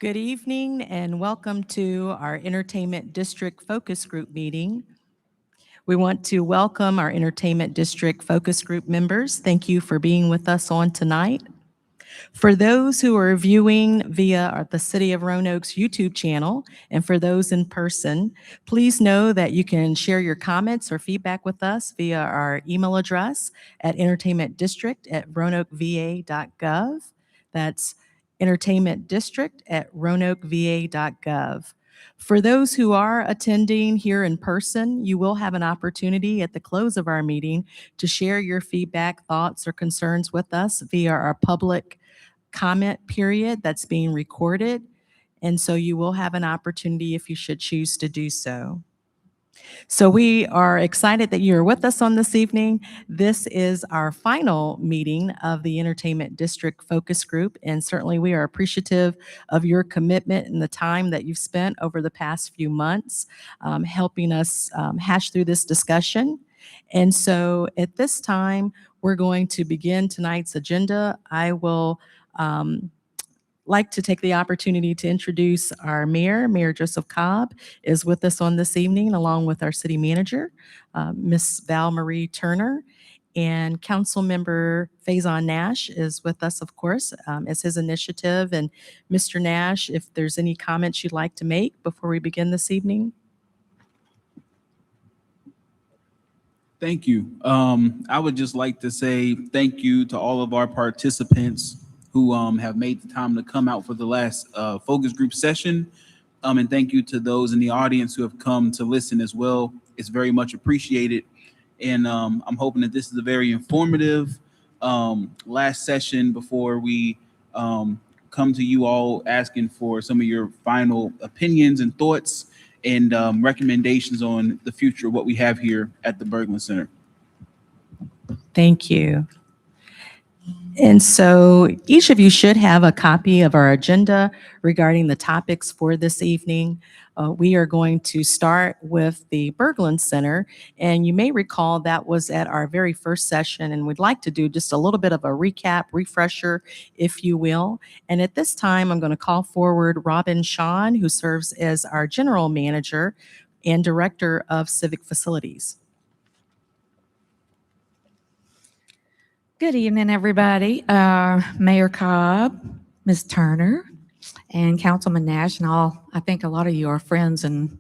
Good evening and welcome to our Entertainment District Focus Group meeting. We want to welcome our Entertainment District Focus Group members. Thank you for being with us on tonight. For those who are viewing via the City of Roanoke's YouTube channel, and for those in person, please know that you can share your comments or feedback with us via our email address at entertainmentdistrict@roanokeva.gov. That's entertainmentdistrict@roanokeva.gov. For those who are attending here in person, you will have an opportunity at the close of our meeting to share your feedback, thoughts, or concerns with us via our public comment period that's being recorded. And so you will have an opportunity if you should choose to do so. So we are excited that you're with us on this evening. This is our final meeting of the Entertainment District Focus Group, and certainly we are appreciative of your commitment and the time that you've spent over the past few months helping us hash through this discussion. And so at this time, we're going to begin tonight's agenda. I will like to take the opportunity to introduce our mayor. Mayor Joseph Cobb is with us on this evening, along with our city manager, Miss Val Marie Turner, and Council Member Faison Nash is with us, of course, as his initiative. And Mr. Nash, if there's any comments you'd like to make before we begin this evening. Thank you. I would just like to say thank you to all of our participants who have made the time to come out for the last focus group session. And thank you to those in the audience who have come to listen as well. It's very much appreciated. And I'm hoping that this is a very informative last session before we come to you all asking for some of your final opinions and thoughts and recommendations on the future of what we have here at the Berglund Center. Thank you. And so each of you should have a copy of our agenda regarding the topics for this evening. We are going to start with the Berglund Center, and you may recall that was at our very first session, and we'd like to do just a little bit of a recap, refresher, if you will. And at this time, I'm going to call forward Robin Shawn, who serves as our General Manager and Director of Civic Facilities. Good evening, everybody. Mayor Cobb, Ms. Turner, and Councilman Nash, and I think a lot of you are friends and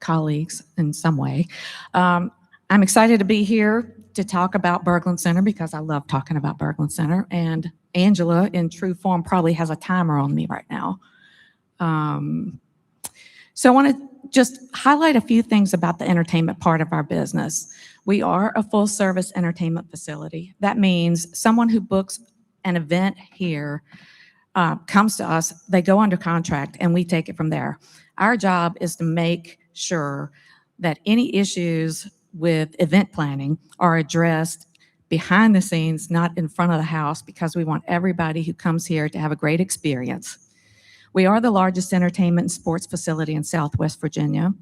colleagues in some way. I'm excited to be here to talk about Berglund Center because I love talking about Berglund Center, and Angela, in true form, probably has a timer on me right now. So I want to just highlight a few things about the entertainment part of our business. We are a full-service entertainment facility. That means someone who books an event here comes to us, they go under contract, and we take it from there. Our job is to make sure that any issues with event planning are addressed behind the scenes, not in front of the house, because we want everybody who comes here to have a great experience. We are the largest entertainment and sports facility in Southwest Virginia.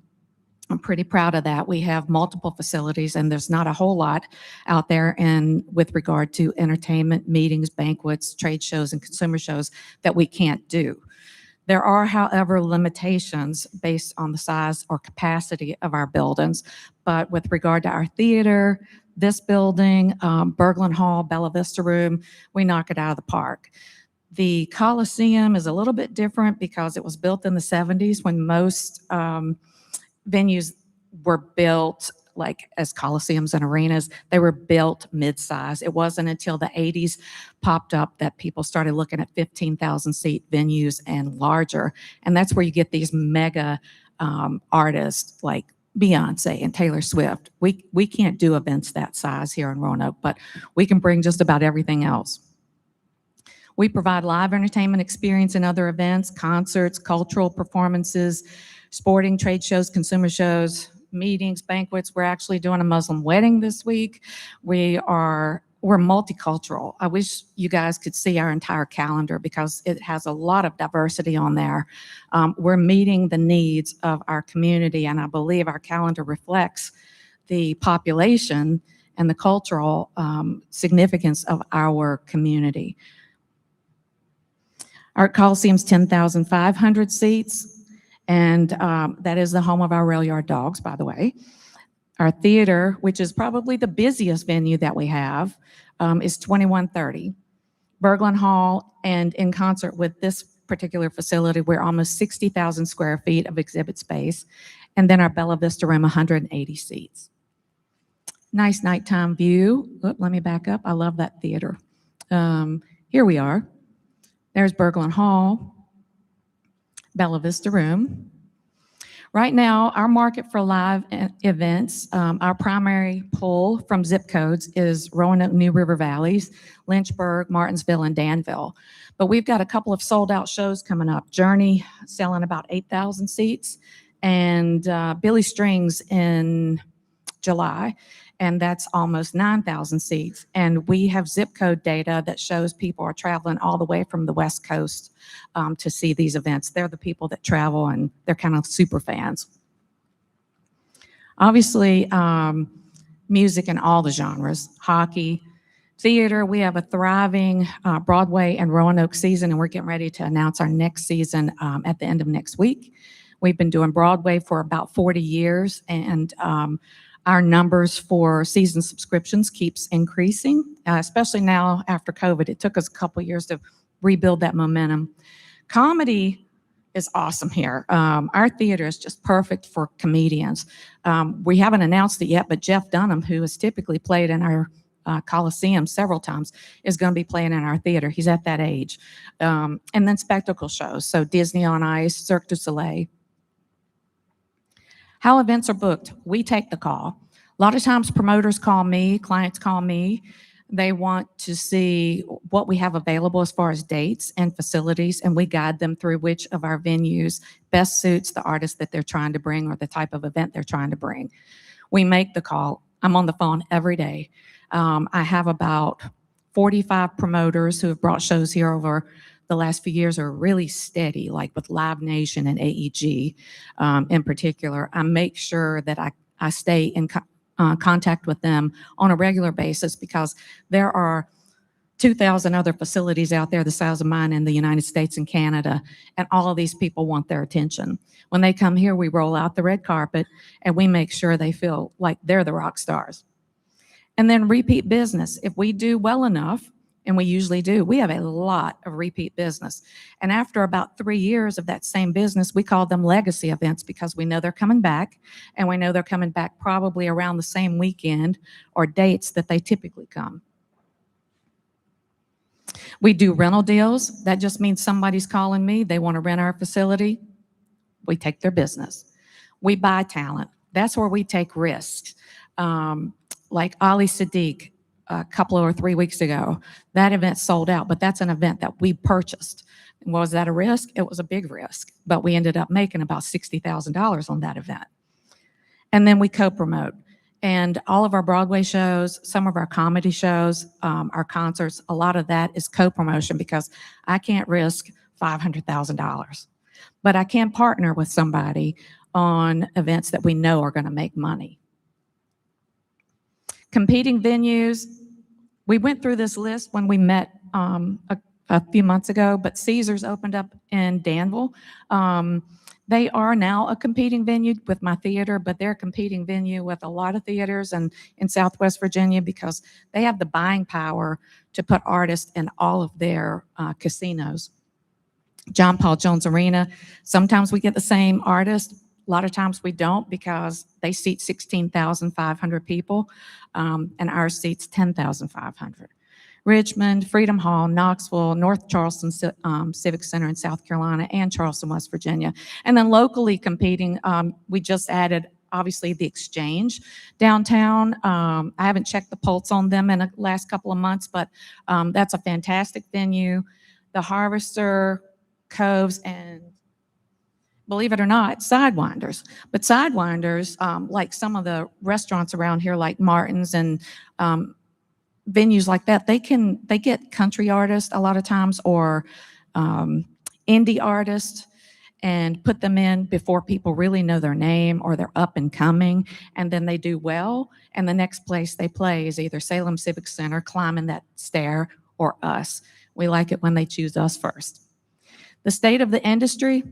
I'm pretty proud of that. We have multiple facilities, and there's not a whole lot out there with regard to entertainment, meetings, banquets, trade shows, and consumer shows that we can't do. There are, however, limitations based on the size or capacity of our buildings. But with regard to our theater, this building, Berglund Hall, Bella Vista Room, we knock it out of the park. The Coliseum is a little bit different because it was built in the 70s when most venues were built like as coliseums and arenas. They were built mid-size. It wasn't until the 80s popped up that people started looking at 15,000 seat venues and larger. And that's where you get these mega artists like Beyonce and Taylor Swift. We can't do events that size here in Roanoke, but we can bring just about everything else. We provide live entertainment experience and other events, concerts, cultural performances, sporting, trade shows, consumer shows, meetings, banquets. We're actually doing a Muslim wedding this week. We're multicultural. I wish you guys could see our entire calendar because it has a lot of diversity on there. We're meeting the needs of our community, and I believe our calendar reflects the population and the cultural significance of our community. Art Coliseum's 10,500 seats, and that is the home of our Rail Yard Dogs, by the way. Our theater, which is probably the busiest venue that we have, is 2130. Berglund Hall, and in concert with this particular facility, we're almost 60,000 square feet of exhibit space. And then our Bella Vista Room, 180 seats. Nice nighttime view. Oop, let me back up. I love that theater. Here we are. There's Berglund Hall, Bella Vista Room. Right now, our market for live events, our primary pull from zip codes is Roanoke, New River Valleys, Lynchburg, Martinsville, and Danville. But we've got a couple of sold-out shows coming up. Journey selling about 8,000 seats, and Billy Strings in July, and that's almost 9,000 seats. And we have zip code data that shows people are traveling all the way from the West Coast to see these events. They're the people that travel, and they're kind of super fans. Obviously, music in all the genres, hockey, theater. We have a thriving Broadway and Roanoke season, and we're getting ready to announce our next season at the end of next week. We've been doing Broadway for about 40 years, and our numbers for season subscriptions keeps increasing, especially now after COVID. It took us a couple years to rebuild that momentum. Comedy is awesome here. Our theater is just perfect for comedians. We haven't announced it yet, but Jeff Dunham, who has typically played in our Coliseum several times, is going to be playing in our theater. He's at that age. And then spectacle shows, so Disney on Ice, Cirque du Soleil. How events are booked, we take the call. A lot of times promoters call me, clients call me. They want to see what we have available as far as dates and facilities, and we guide them through which of our venues best suits the artist that they're trying to bring or the type of event they're trying to bring. We make the call. I'm on the phone every day. I have about 45 promoters who have brought shows here over the last few years, are really steady, like with Live Nation and AEG in particular. I make sure that I stay in contact with them on a regular basis, because there are 2,000 other facilities out there the size of mine in the United States and Canada, and all of these people want their attention. When they come here, we roll out the red carpet, and we make sure they feel like they're the rock stars. And then repeat business. If we do well enough, and we usually do, we have a lot of repeat business. And after about 3 years of that same business, we call them legacy events, because we know they're coming back, and we know they're coming back probably around the same weekend or dates that they typically come. We do rental deals. That just means somebody's calling me. They want to rent our facility. We take their business. We buy talent. That's where we take risks. Like Ali Sadiq, a couple or 3 weeks ago, that event sold out, but that's an event that we purchased. Was that a risk? It was a big risk, but we ended up making about $60,000 on that event. And then we co-promote. And all of our Broadway shows, some of our comedy shows, our concerts, a lot of that is co-promotion, because I can't risk $500,000. But I can partner with somebody on events that we know are going to make money. Competing venues, we went through this list when we met a few months ago, but Caesars opened up in Danville. They are now a competing venue with my theater, but they're a competing venue with a lot of theaters in Southwest Virginia, because they have the buying power to put artists in all of their casinos. John Paul Jones Arena, sometimes we get the same artist. A lot of times we don't, because they seat 16,500 people, and ours seats 10,500. Richmond, Freedom Hall, Knoxville, North Charleston Civic Center in South Carolina, and Charleston, West Virginia. And then locally competing, we just added, obviously, the Exchange downtown. I haven't checked the pulse on them in the last couple of months, but that's a fantastic venue. The Harvester, Coves, and believe it or not, Sidewinders. But Sidewinders, like some of the restaurants around here, like Martin's and venues like that, they get country artists a lot of times, or indie artists, and put them in before people really know their name or they're up and coming, and then they do well, and the next place they play is either Salem Civic Center, Climbing That Stair, or us. We like it when they choose us first. The state of the industry,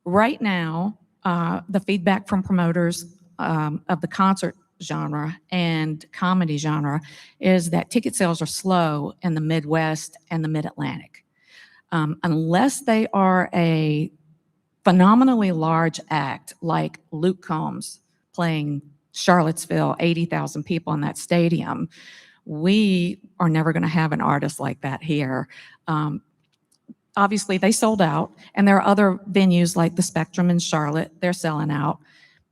right now, the feedback from promoters of the concert genre and comedy genre is that ticket sales are slow in the Midwest and the Mid-Atlantic. Unless they are a phenomenally large act like Luke Combs playing Charlottesville, 80,000 people in that stadium, we are never going to have an artist like that here. Obviously, they sold out, and there are other venues like the Spectrum in Charlotte, they're selling out.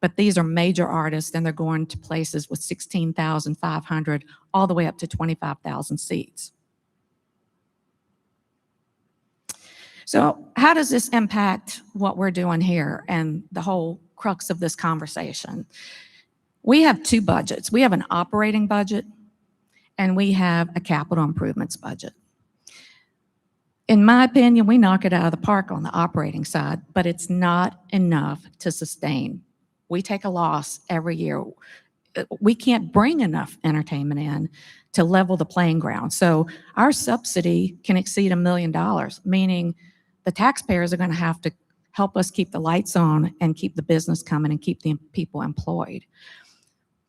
But these are major artists, and they're going to places with 16,500 all the way up to 25,000 seats. So how does this impact what we're doing here and the whole crux of this conversation? We have two budgets. We have an operating budget, and we have a capital improvements budget. In my opinion, we knock it out of the park on the operating side, but it's not enough to sustain. We take a loss every year. We can't bring enough entertainment in to level the playing ground. So our subsidy can exceed $1 million, meaning the taxpayers are going to have to help us keep the lights on and keep the business coming and keep the people employed.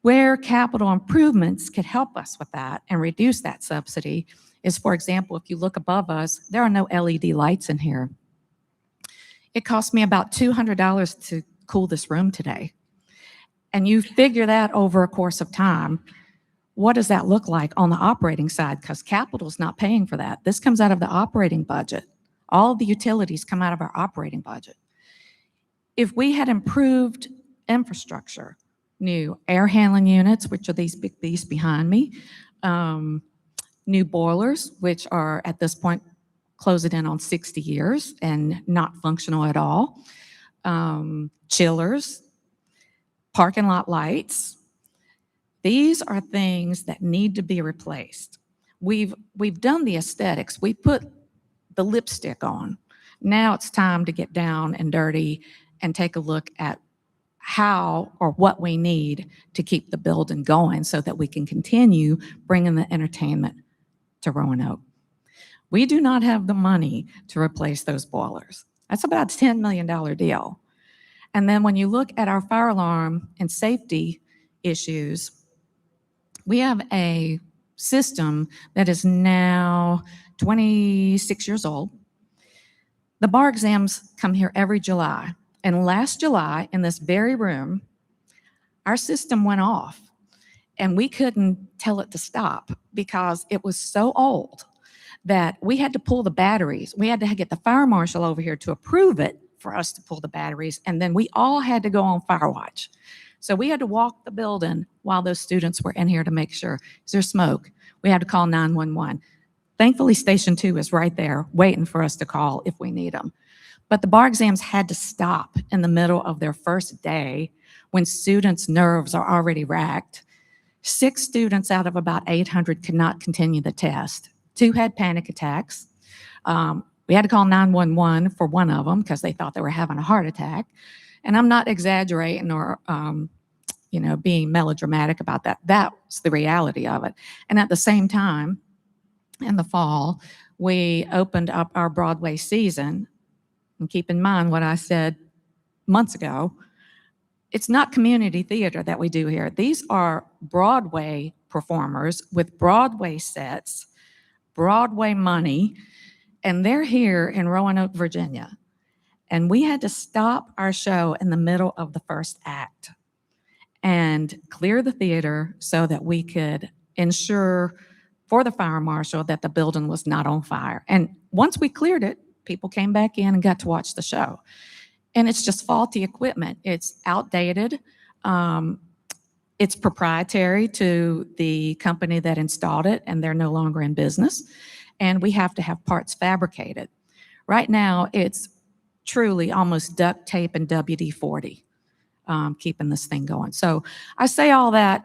Where capital improvements could help us with that and reduce that subsidy is, for example, if you look above us, there are no LED lights in here. It cost me about $200 to cool this room today. And you figure that over a course of time, what does that look like on the operating side? Because capital's not paying for that. This comes out of the operating budget. All of the utilities come out of our operating budget. If we had improved infrastructure, new air handling units, which are these big beasts behind me, new boilers, which are at this point closing in on 60 years and not functional at all, chillers, parking lot lights. These are things that need to be replaced. We've done the aesthetics. We put the lipstick on. Now it's time to get down and dirty and take a look at how or what we need to keep the building going so that we can continue bringing the entertainment to Roanoke. We do not have the money to replace those boilers. That's about a $10 million deal. And then when you look at our fire alarm and safety issues, we have a system that is now 26 years old. The bar exams come here every July. And last July, in this very room, our system went off. And we couldn't tell it to stop because it was so old that we had to pull the batteries. We had to get the fire marshal over here to approve it for us to pull the batteries. And then we all had to go on fire watch. So we had to walk the building while those students were in here to make sure, is there smoke? We had to call 911. Thankfully, Station 2 is right there waiting for us to call if we need them. But the bar exams had to stop in the middle of their first day when students' nerves are already racked. 6 students out of about 800 could not continue the test. 2 had panic attacks. We had to call 911 for one of them because they thought they were having a heart attack. And I'm not exaggerating or, being melodramatic about that. That's the reality of it. And at the same time, in the fall, we opened up our Broadway season. And keep in mind what I said months ago. It's not community theater that we do here. These are Broadway performers with Broadway sets, Broadway money, and they're here in Roanoke, Virginia. And we had to stop our show in the middle of the first act and clear the theater so that we could ensure for the fire marshal that the building was not on fire. And once we cleared it, people came back in and got to watch the show. And it's just faulty equipment. It's outdated. It's proprietary to the company that installed it, and they're no longer in business. And we have to have parts fabricated. Right now, it's truly almost duct tape and WD-40 keeping this thing going. So I say all that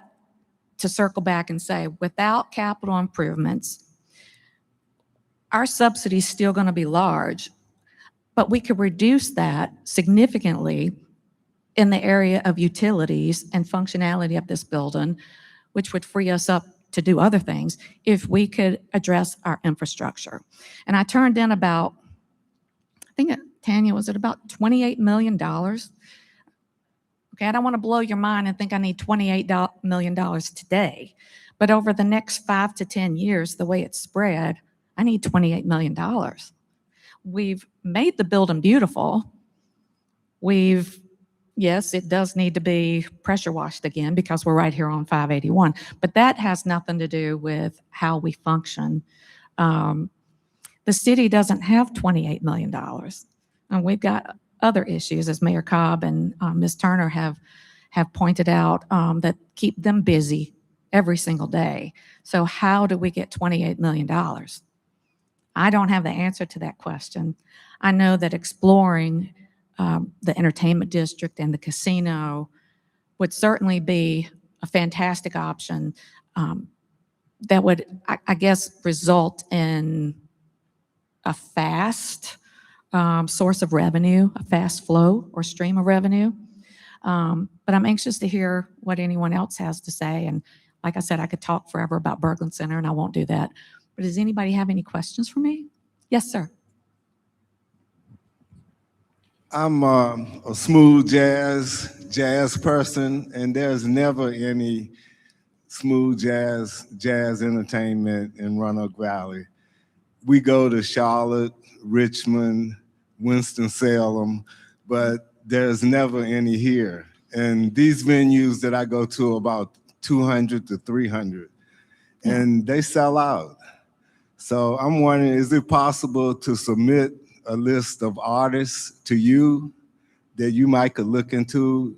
to circle back and say, without capital improvements, our subsidy is still going to be large, but we could reduce that significantly in the area of utilities and functionality of this building, which would free us up to do other things if we could address our infrastructure. And I turned in about think, Tanya, was it about $28 million? Okay, I don't want to blow your mind and think I need $28 million today. But over the next 5 to 10 years, the way it's spread, I need $28 million. We've made the building beautiful. Yes, it does need to be pressure washed again because we're right here on 581, but that has nothing to do with how we function. The city doesn't have $28 million. And we've got other issues, as Mayor Cobb and Ms. Turner have pointed out, that keep them busy every single day. So how do we get $28 million? I don't have the answer to that question. I know that exploring the entertainment district and the casino would certainly be a fantastic option that would, I guess, result in a fast source of revenue, a fast flow or stream of revenue. But I'm anxious to hear what anyone else has to say. And like I said, I could talk forever about Berglund Center, and I won't do that. But does anybody have any questions for me? Yes, sir. I'm a smooth jazz person, and there's never any smooth jazz entertainment in Roanoke Valley. We go to Charlotte, Richmond, Winston-Salem, but there's never any here. And these venues that I go to are about 200 to 300, and they sell out. So I'm wondering, is it possible to submit a list of artists to you that you might could look into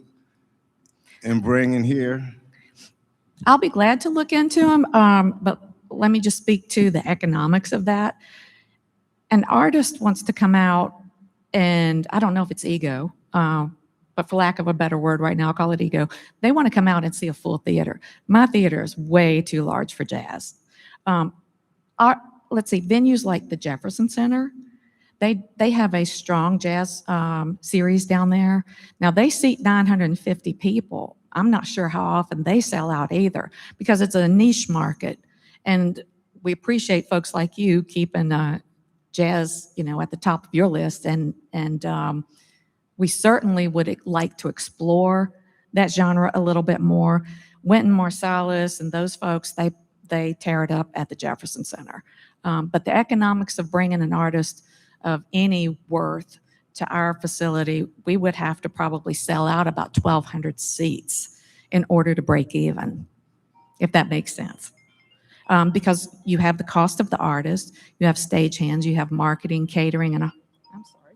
and bring in here? I'll be glad to look into them, but let me just speak to the economics of that. An artist wants to come out, and I don't know if it's ego, but for lack of a better word right now, I'll call it ego. They want to come out and see a full theater. My theater is way too large for jazz. Let's see, venues like the Jefferson Center, they have a strong jazz series down there. Now they seat 950 people. I'm not sure how often they sell out either, because it's a niche market, and we appreciate folks like you keeping jazz, at the top of your list, and we certainly would like to explore that genre a little bit more. Wynton Marsalis and those folks, they tear it up at the Jefferson Center. But the economics of bringing an artist of any worth to our facility, we would have to probably sell out about 1,200 seats in order to break even, if that makes sense. Because you have the cost of the artist, you have stagehands, you have marketing, catering, and I'm sorry.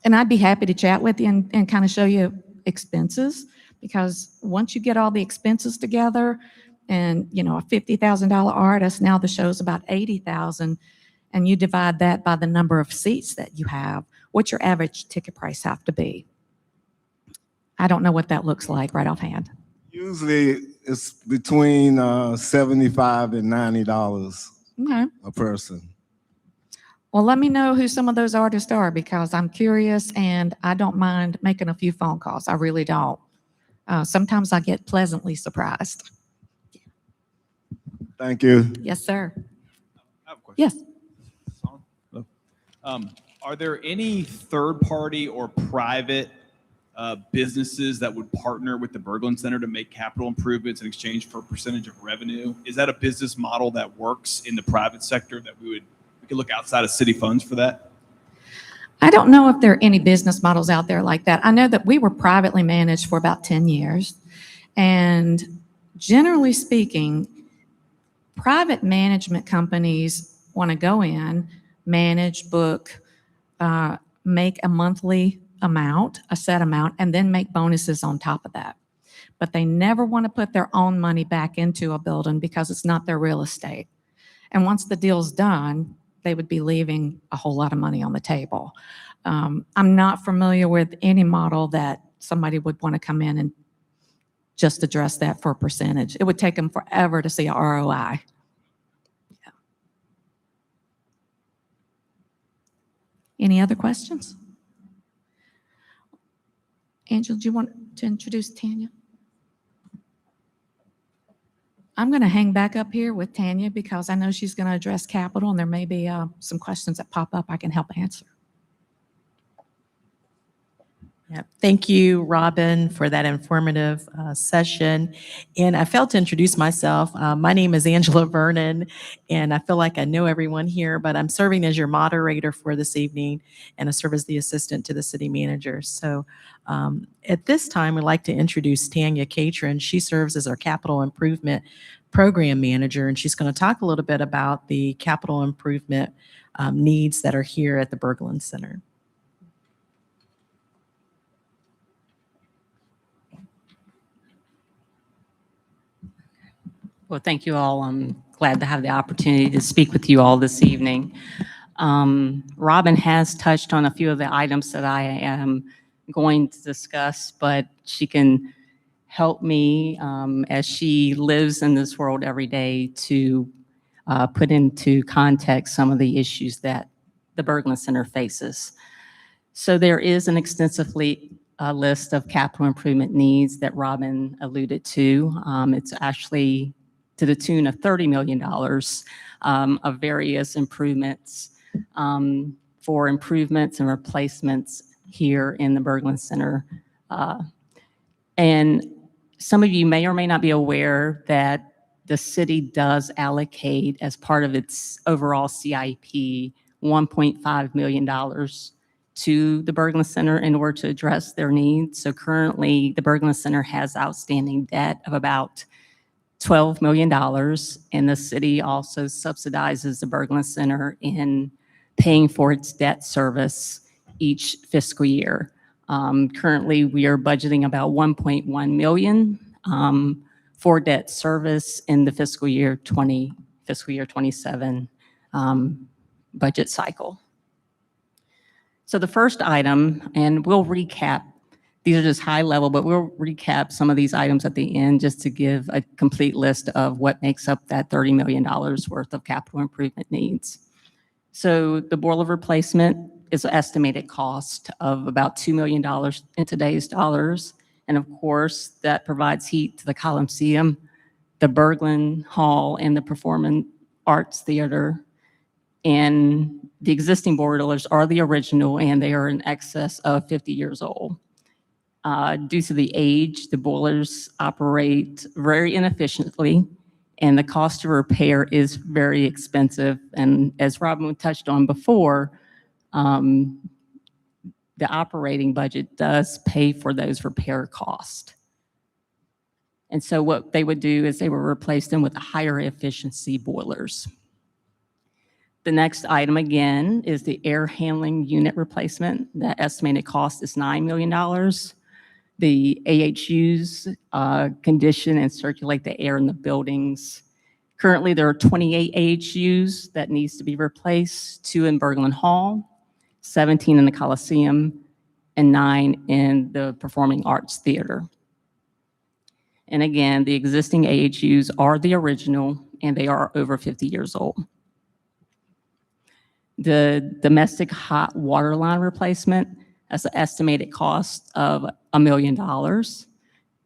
And I'd be happy to chat with you and kind of show you expenses, because once you get all the expenses together and, a $50,000 artist, now the show's about $80,000, and you divide that by the number of seats that you have, what's your average ticket price have to be? I don't know what that looks like right offhand. Usually it's between $75 and $90 Okay. a person. Well, let me know who some of those artists are, because I'm curious and I don't mind making a few phone calls. I really don't. Sometimes I get pleasantly surprised. Thank you. Yes, sir. I have a question. Yes. Are there any third-party or private businesses that would partner with the Berglund Center to make capital improvements in exchange for a percentage of revenue? Is that a business model that works in the private sector that we could look outside of city funds for that? I don't know if there are any business models out there like that. I know that we were privately managed for about 10 years. And generally speaking, private management companies want to go in, manage, book, make a monthly amount, a set amount, and then make bonuses on top of that. But they never want to put their own money back into a building because it's not their real estate. And once the deal's done, they would be leaving a whole lot of money on the table. I'm not familiar with any model that somebody would want to come in and just address that for a percentage. It would take them forever to see a ROI. Yeah. Any other questions? Angela, do you want to introduce Tanya? I'm going to hang back up here with Tanya because I know she's going to address capital and there may be some questions that pop up I can help answer. Yeah, thank you, Robin, for that informative session. And I failed to introduce myself. My name is Angela Vernon, and I feel like I know everyone here, but I'm serving as your moderator for this evening, and I serve as the assistant to the city manager. So at this time, we'd like to introduce Tanya Catron. She serves as our capital improvement program manager, and she's going to talk a little bit about the capital improvement needs that are here at the Berglund Center. Well, thank you all. I'm glad to have the opportunity to speak with you all this evening. Robin has touched on a few of the items that I am going to discuss, but she can help me as she lives in this world every day to put into context some of the issues that the Berglund Center faces. So there is an extensive list of capital improvement needs that Robin alluded to. It's actually to the tune of $30 million of various improvements for improvements and replacements here in the Berglund Center. And some of you may or may not be aware that the city does allocate, as part of its overall CIP, $1.5 million to the Berglund Center in order to address their needs. So currently, the Berglund Center has outstanding debt of about $12 million, and the city also subsidizes the Berglund Center in paying for its debt service each fiscal year. Currently, we are budgeting about $1.1 million for debt service in the fiscal year 27 budget cycle. So the first item, and we'll recap, these are just high level, but we'll recap some of these items at the end just to give a complete list of what makes up that $30 million worth of capital improvement needs. So the boiler replacement is an estimated cost of about $2 million in today's dollars. And of course, that provides heat to the Coliseum, the Berglund Hall, and the Performing Arts Theater. And the existing boilers are the original, and they are in excess of 50 years old. Due to the age, the boilers operate very inefficiently, and the cost of repair is very expensive. And as Robin touched on before, the operating budget does pay for those repair costs. And so what they would do is they would replace them with higher efficiency boilers. The next item again is the air handling unit replacement. The estimated cost is $9 million. The AHUs condition and circulate the air in the buildings. Currently, there are 28 AHUs that needs to be replaced, 2 in Berglund Hall, 17 in the Coliseum, and 9 in the Performing Arts Theater. And again, the existing AHUs are the original, and they are over 50 years old. The domestic hot water line replacement has an estimated cost of $1 million.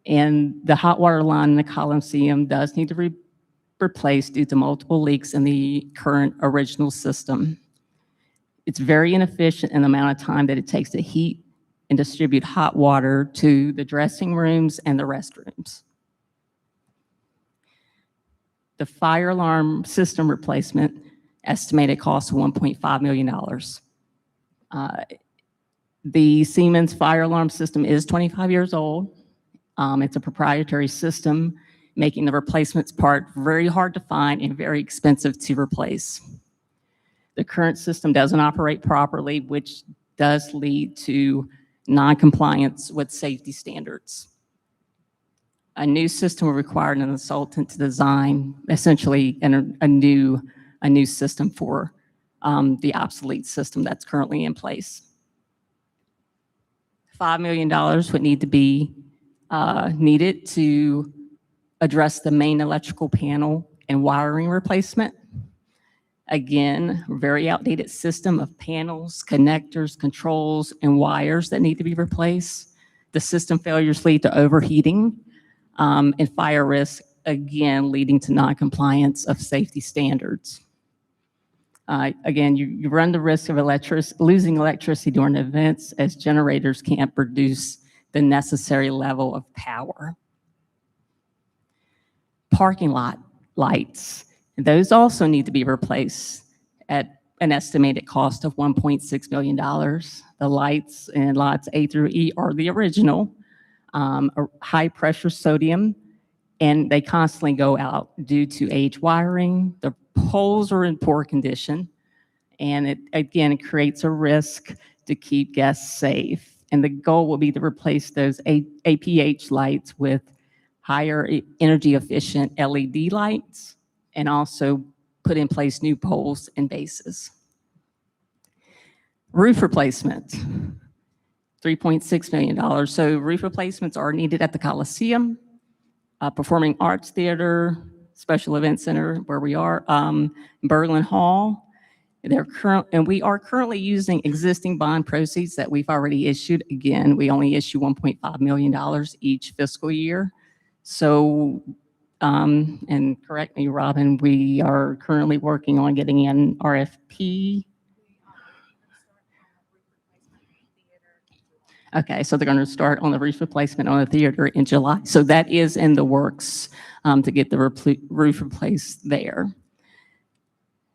And the hot water line in the Coliseum does need to be replaced due to multiple leaks in the current original system. It's very inefficient in the amount of time that it takes to heat and distribute hot water to the dressing rooms and the restrooms. The fire alarm system replacement estimated cost of $1.5 million. The Siemens fire alarm system is 25 years old. It's a proprietary system, making the replacements part very hard to find and very expensive to replace. The current system doesn't operate properly, which does lead to non-compliance with safety standards. A new system will require an consultant to design essentially a new system for the obsolete system that's currently in place. $5 million would need to be needed to address the main electrical panel and wiring replacement. Again, very outdated system of panels, connectors, controls, and wires that need to be replaced. The system failures lead to overheating and fire risk again, leading to non-compliance of safety standards. Again, you run the risk of losing electricity during events as generators can't produce the necessary level of power. Parking lot lights, those also need to be replaced at an estimated cost of $1.6 million. The lights in lots A through E are the original, high pressure sodium, and they constantly go out due to age wiring. The poles are in poor condition, and it creates a risk to keep guests safe. And the goal will be to replace those APH lights with higher energy efficient LED lights, and also put in place new poles and bases. Roof replacement, $3.6 million. So roof replacements are needed at the Coliseum, Performing Arts Theater, Special Event Center, where we are, Berglund Hall. We are currently using existing bond proceeds that we've already issued. Again, we only issue $1.5 million each fiscal year. So, and correct me, Robin, we are currently working on getting an RFP. Okay, so they're going to start on the roof replacement on the theater in July. So that is in the works to get the roof replaced there.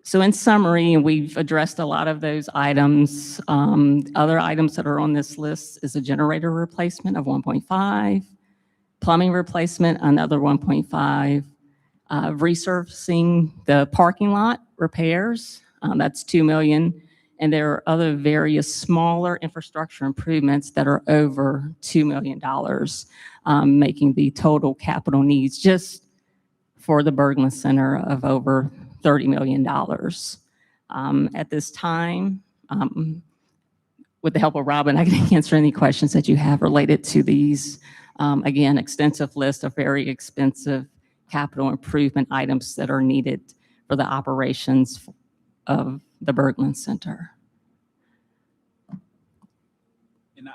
So in summary, we've addressed a lot of those items. Other items that are on this list is a generator replacement of 1.5, plumbing replacement, another 1.5, resurfacing the parking lot repairs, that's $2 million. And there are other various smaller infrastructure improvements that are over $2 million, making the total capital needs just for the Berglund Center of over $30 million. At this time, with the help of Robin, I can answer any questions that you have related to these. Again, extensive list of very expensive capital improvement items that are needed for the operations of the Berglund Center. And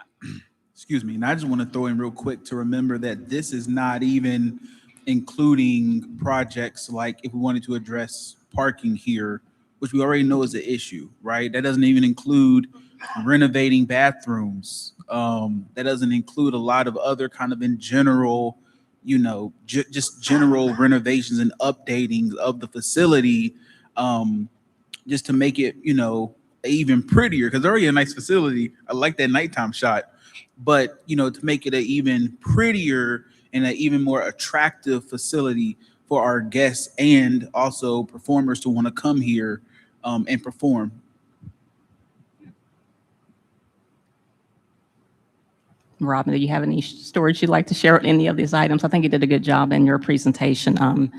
excuse me, and I just want to throw in real quick to remember that this is not even including projects like if we wanted to address parking here, which we already know is an issue, right? That doesn't even include renovating bathrooms. That doesn't include a lot of other kind of in general, you know, just general renovations and updating of the facility, just to make it, you know, even prettier, because already a nice facility. I like that nighttime shot, but, you know, to make it an even prettier and an even more attractive facility for our guests and also performers to want to come here and perform. Robin, do you have any stories you'd like to share with any of these items? I think you did a good job in your presentation,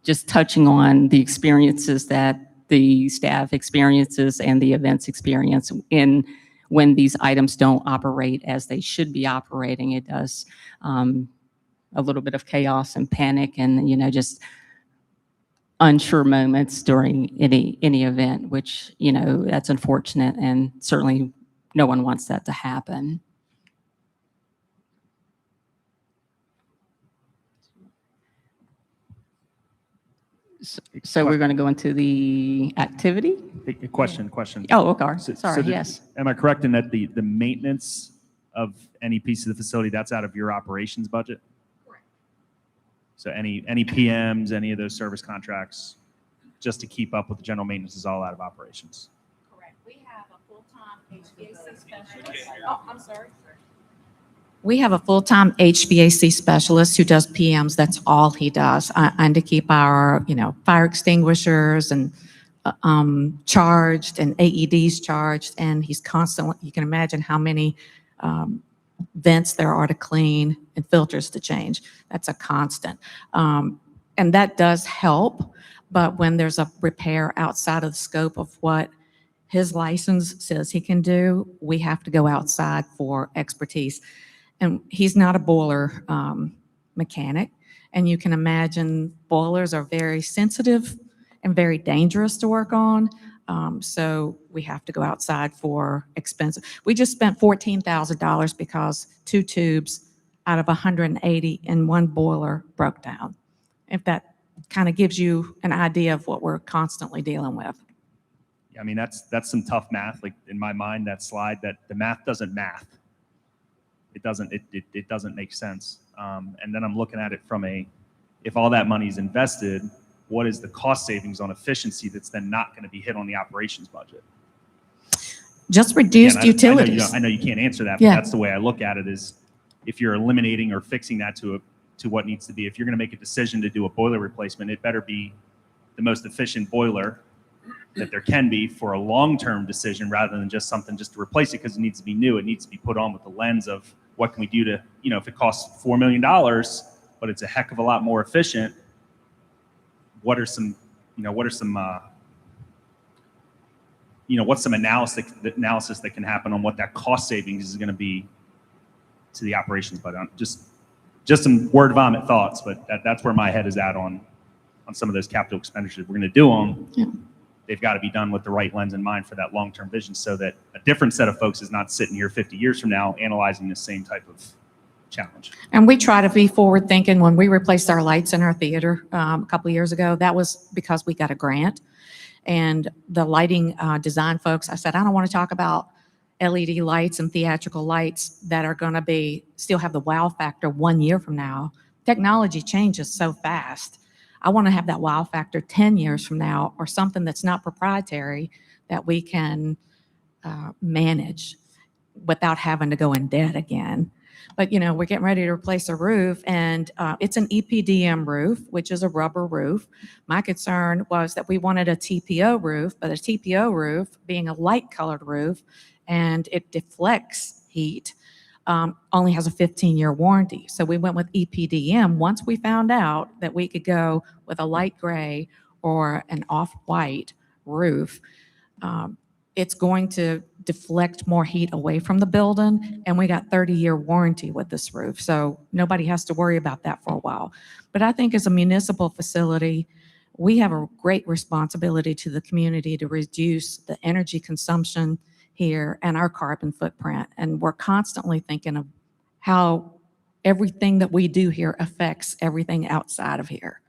just touching on the experiences that the staff experiences and the events experience in when these items don't operate as they should be operating. It does a little bit of chaos and panic and, you know, just unsure moments during any event, which, you know, that's unfortunate, and certainly no one wants that to happen. So we're going to go into the activity. Question. Oh, okay. So- Sorry, so yes. Am I correct in that the maintenance of any piece of the facility, that's out of your operations budget? Correct. So any PMs, any of those service contracts, just to keep up with the general maintenance is all out of operations? Correct. We have a full-time HVAC specialist. Oh, I'm sorry. We have a full-time HVAC specialist who does PMs. That's all he does. And to keep our, you know, fire extinguishers and charged and AEDs charged. And he's constantly, you can imagine how many vents there are to clean and filters to change. That's a constant. And that does help. But when there's a repair outside of the scope of what his license says he can do, we have to go outside for expertise. And he's not a boiler mechanic. And you can imagine boilers are very sensitive and very dangerous to work on. So we have to go outside for expensive. We just spent $14,000 because 2 tubes out of 180 in one boiler broke down. if that kind of gives you an idea of what we're constantly dealing with. I mean, that's some tough math. Like in my mind, that slide, that the math doesn't math. It doesn't make sense. And then I'm looking at it from if all that money is invested, what is the cost savings on efficiency that's then not going to be hit on the operations budget? Just reduced Again, utilities. I know you can't answer that, but Yeah. that's the way I look at it is if you're eliminating or fixing that to what needs to be, if you're going to make a decision to do a boiler replacement, it better be the most efficient boiler that there can be for a long-term decision rather than just something just to replace it because it needs to be new. It needs to be put on with the lens of what can we do to, if it costs $4 million, but it's a heck of a lot more efficient, what's some analysis that can happen on what that cost savings is going to be to the operations budget. Just some word vomit thoughts, but that's where my head is at on some of those capital expenditures. We're going to do them. Yeah. They've got to be done with the right lens in mind for that long-term vision so that a different set of folks is not sitting here 50 years from now analyzing the same type of challenge. And we try to be forward thinking. When we replaced our lights in our theater a couple of years ago, that was because we got a grant. And the lighting design folks, I said, I don't want to talk about LED lights and theatrical lights that are going to still have the wow factor 1 year from now. Technology changes so fast. I want to have that wow factor 10 years from now, or something that's not proprietary that we can manage without having to go in debt again. But, we're getting ready to replace a roof, and it's an EPDM roof, which is a rubber roof. My concern was that we wanted a TPO roof, but a TPO roof, being a light-colored roof, and it deflects heat, only has a 15-year warranty. So we went with EPDM once we found out that we could go with a light gray or an off-white roof. It's going to deflect more heat away from the building, and we got 30-year warranty with this roof. So nobody has to worry about that for a while. But I think as a municipal facility, we have a great responsibility to the community to reduce the energy consumption here and our carbon footprint. And we're constantly thinking of how everything that we do here affects everything outside of here.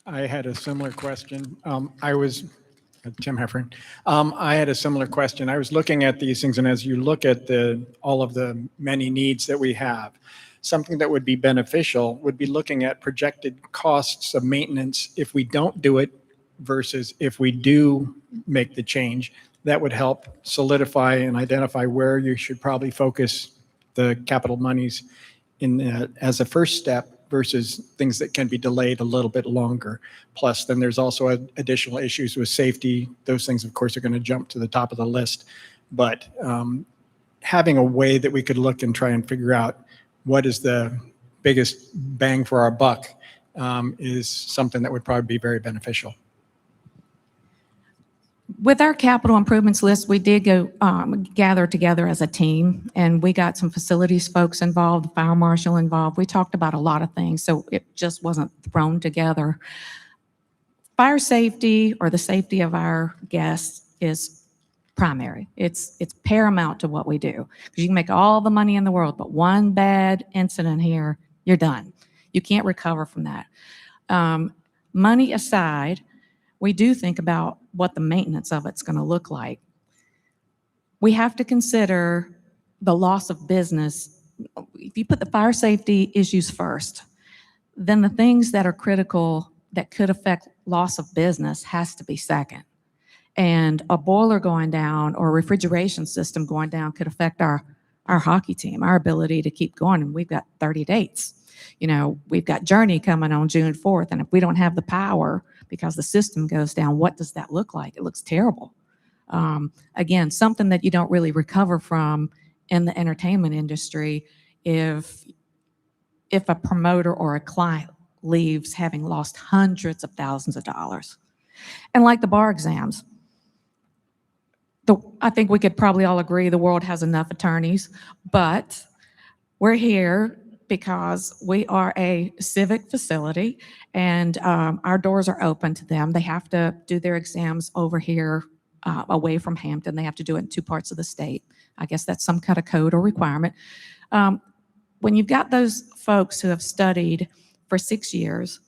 I had a similar question. Tim Heffern. I had a similar question. I was looking at these things, and as you look at all of the many needs that we have, something that would be beneficial would be looking at projected costs of maintenance if we don't do it versus if we do make the change. That would help solidify and identify where you should probably focus the capital monies as a first step versus things that can be delayed a little bit longer. Plus, then there's also additional issues with safety. Those things, of course, are going to jump to the top of the list. But having a way that we could look and try and figure out what is the biggest bang for our buck is something that would probably be very beneficial. With our capital improvements list, we did go gather together as a team, and we got some facilities folks involved, the fire marshal involved. We talked about a lot of things, so it just wasn't thrown together. Fire safety, or the safety of our guests, is primary. It's paramount to what we do, because you can make all the money in the world, but one bad incident here, you're done. You can't recover from that. Money aside, we do think about what the maintenance of it's going to look like. We have to consider the loss of business. If you put the fire safety issues first, then the things that are critical that could affect loss of business has to be second. And a boiler going down or a refrigeration system going down could affect our hockey team, our ability to keep going. And we've got 30 dates. We've got Journey coming on June 4th. And if we don't have the power because the system goes down, what does that look like? It looks terrible. Again, something that you don't really recover from in the entertainment industry if a promoter or a client leaves having lost hundreds of thousands of dollars. And like the bar exams, I think we could probably all agree the world has enough attorneys, but we're here because we are a civic facility, and our doors are open to them. They have to do their exams over here away from Hampton. They have to do it in two parts of the state. I guess that's some kind of code or requirement. when you've got those folks who have studied for 6 years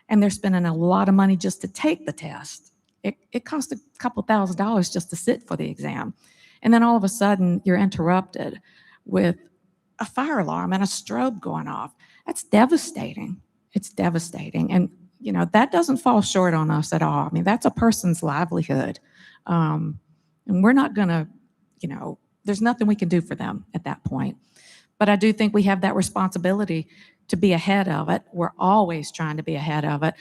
and they're spending a lot of money just to take the test, it costs a couple $1,000s just to sit for the exam. And then all of a sudden you're interrupted with a fire alarm and a strobe going off. That's devastating. It's devastating. And, you know, that doesn't fall short on us at all. I mean, that's a person's livelihood. And we're not going to, you know, there's nothing we can do for them at that point. But I do think we have that responsibility to be ahead of it. We're always trying to be ahead of it.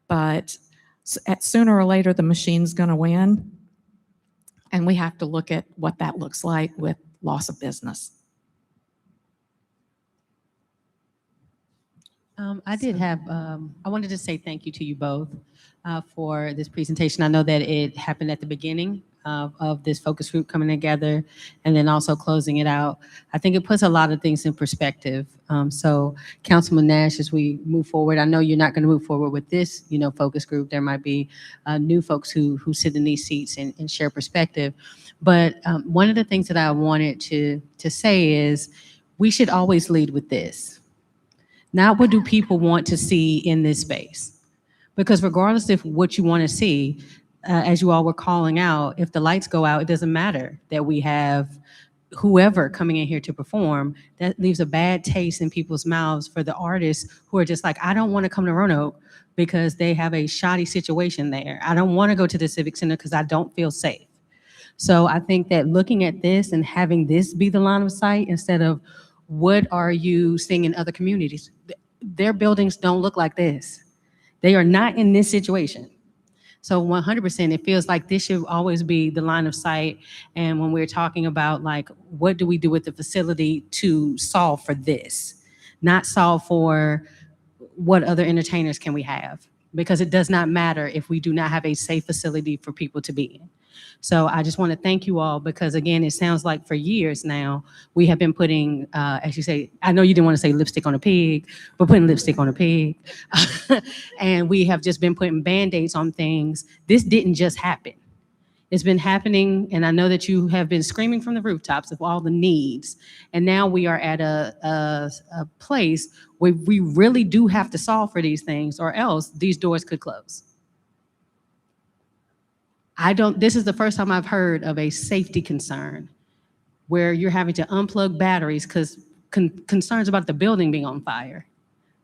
But sooner or later, the machine's going to win. And we have to look at what that looks like with loss of business. I did have, I wanted to say thank you to you both for this presentation. I know that it happened at the beginning of this focus group coming together and then also closing it out. I think it puts a lot of things in perspective. So Councilman Nash, as we move forward, I know you're not going to move forward with this, you know, focus group. There might be new folks who sit in these seats and share perspective. But one of the things that I wanted to say is we should always lead with this. Not what do people want to see in this space? Because regardless of what you want to see, as you all were calling out, if the lights go out, it doesn't matter that we have whoever coming in here to perform. That leaves a bad taste in people's mouths for the artists who are just like, I don't want to come to Roanoke because they have a shoddy situation there. I don't want to go to the Civic Center because I don't feel safe. So I think that looking at this and having this be the line of sight instead of what are you seeing in other communities? Their buildings don't look like this. They are not in this situation. So 100%, it feels like this should always be the line of sight. And when we're talking about like, what do we do with the facility to solve for this? Not solve for what other entertainers can we have? Because it does not matter if we do not have a safe facility for people to be in. So I just want to thank you all because, again, it sounds like for years now, we have been putting, as you say, I know you didn't want to say lipstick on a pig, but putting lipstick on a pig. And we have just been putting Band-Aids on things. This didn't just happen. It's been happening, and I know that you have been screaming from the rooftops of all the needs. And now we are at a place where we really do have to solve for these things, or else these doors could close. This is the first time I've heard of a safety concern where you're having to unplug batteries because concerns about the building being on fire.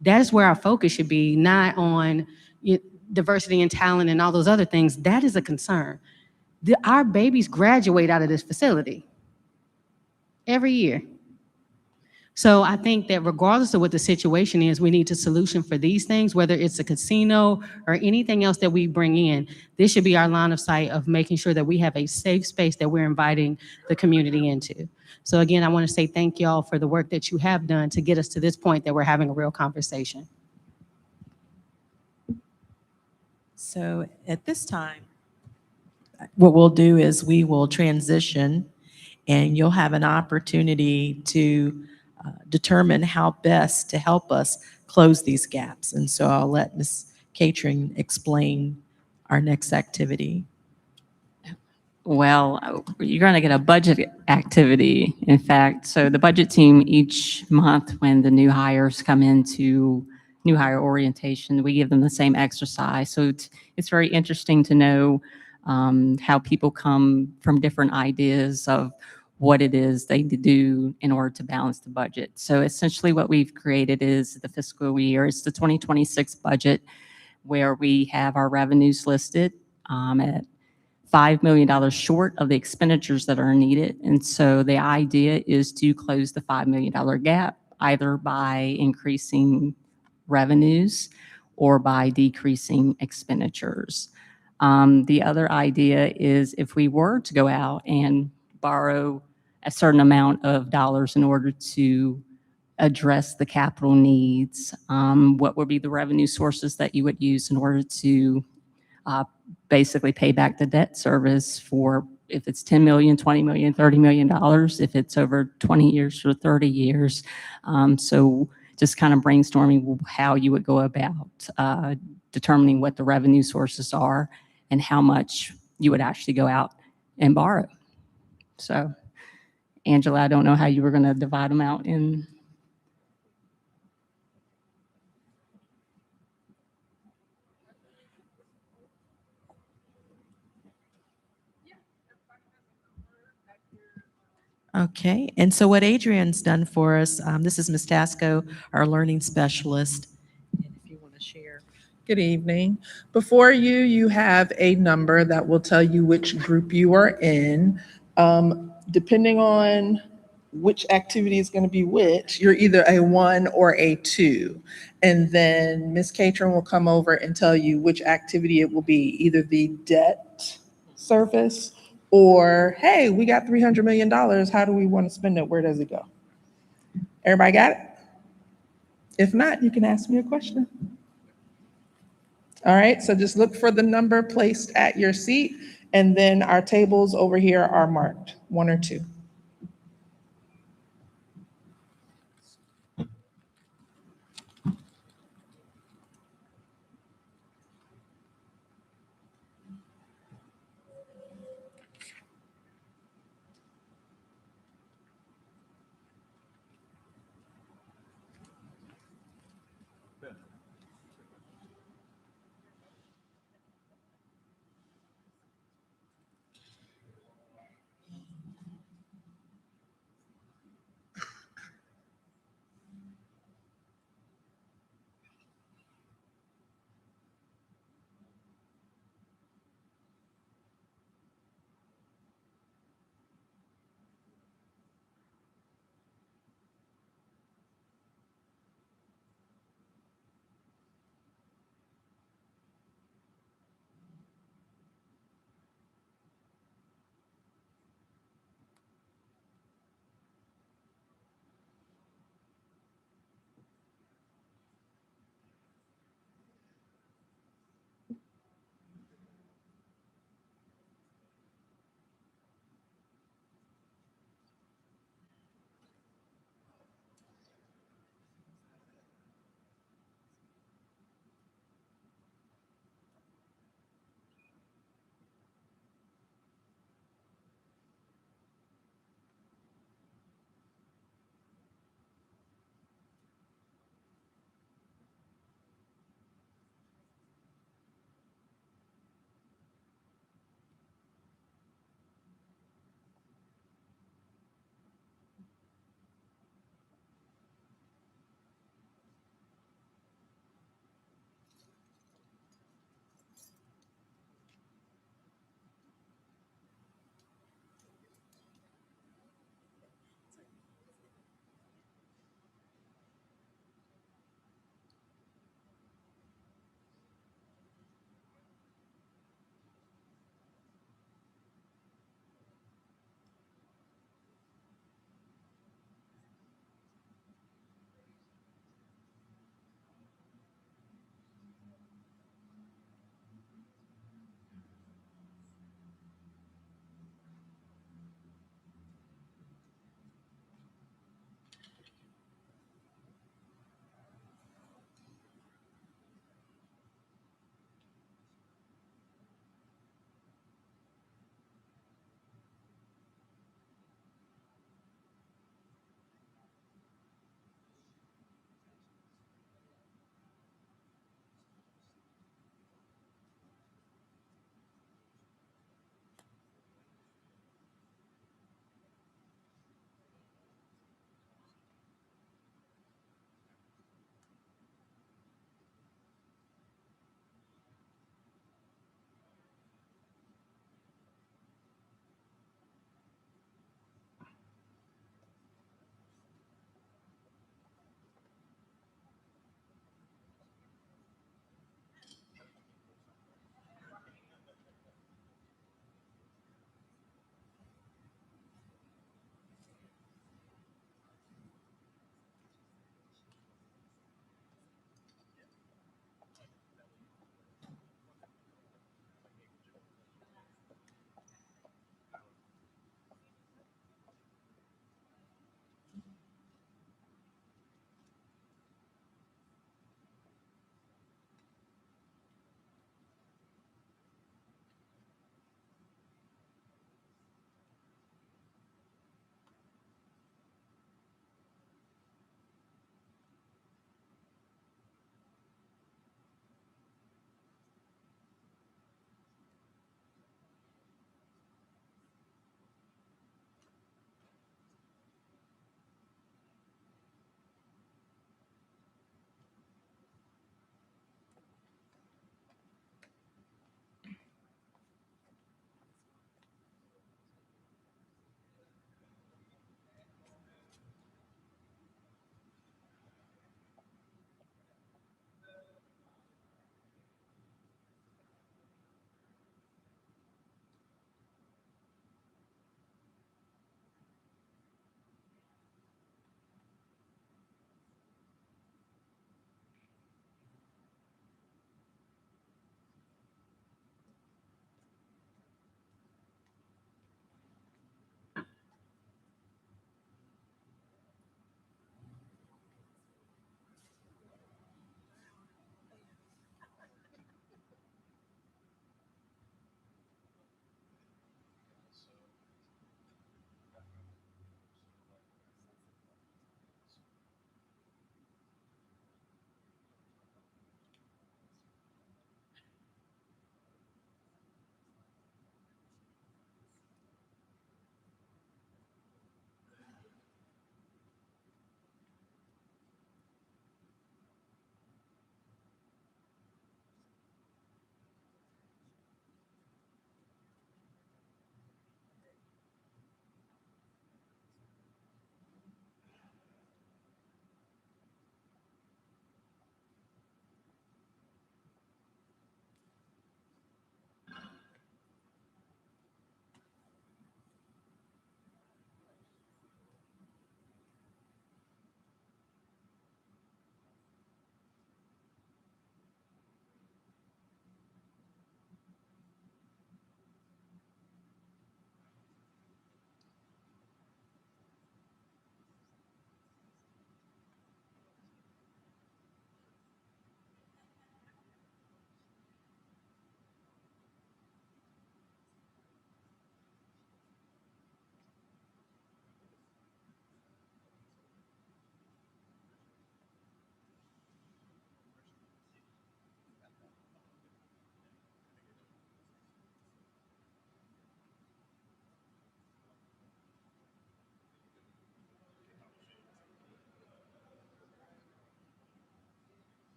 That is where our focus should be, not on diversity and talent and all those other things. That is a concern. Our babies graduate out of this facility every year. So I think that regardless of what the situation is, we need a solution for these things, whether it's a casino or anything else that we bring in. This should be our line of sight of making sure that we have a safe space that we're inviting the community into. So again, I want to say thank y'all for the work that you have done to get us to this point that we're having a real conversation. So at this time, what we'll do is we will transition and you'll have an opportunity to determine how best to help us close these gaps. And so I'll let Ms. Catering explain our next activity. Well, you're going to get a budget activity, in fact. So the budget team each month when the new hires come into new hire orientation, we give them the same exercise. So it's very interesting to know how people come from different ideas of what it is they do in order to balance the budget. So essentially what we've created is the fiscal year. It's the 2026 budget where we have our revenues listed at $5 million short of the expenditures that are needed. And so the idea is to close the $5 million gap either by increasing revenues or by decreasing expenditures. The other idea is if we were to go out and borrow a certain amount of dollars in order to address the capital needs, what would be the revenue sources that you would use in order to basically pay back the debt service for, if it's 10 million, 20 million, $30 million, if it's over 20 years or 30 years. So just kind of brainstorming how you would go about determining what the revenue sources are and how much you would actually go out and borrow. So, Angela, I don't know how you were going to divide them out in. Okay, and so what Adrian's done for us, this is Ms. Tasco, our learning specialist. And if you want to share. Good evening. Before you, you have a number that will tell you which group you are in. Depending on which activity is going to be which, you're either a 1 or a 2. And then Ms. Catron will come over and tell you which activity it will be, either the debt service or, hey, we got $300 million. How do we want to spend it? Where does it go? Everybody got it? If not, you can ask me a question. All right, so just look for the number placed at your seat, and then our tables over here are marked, 1 or 2.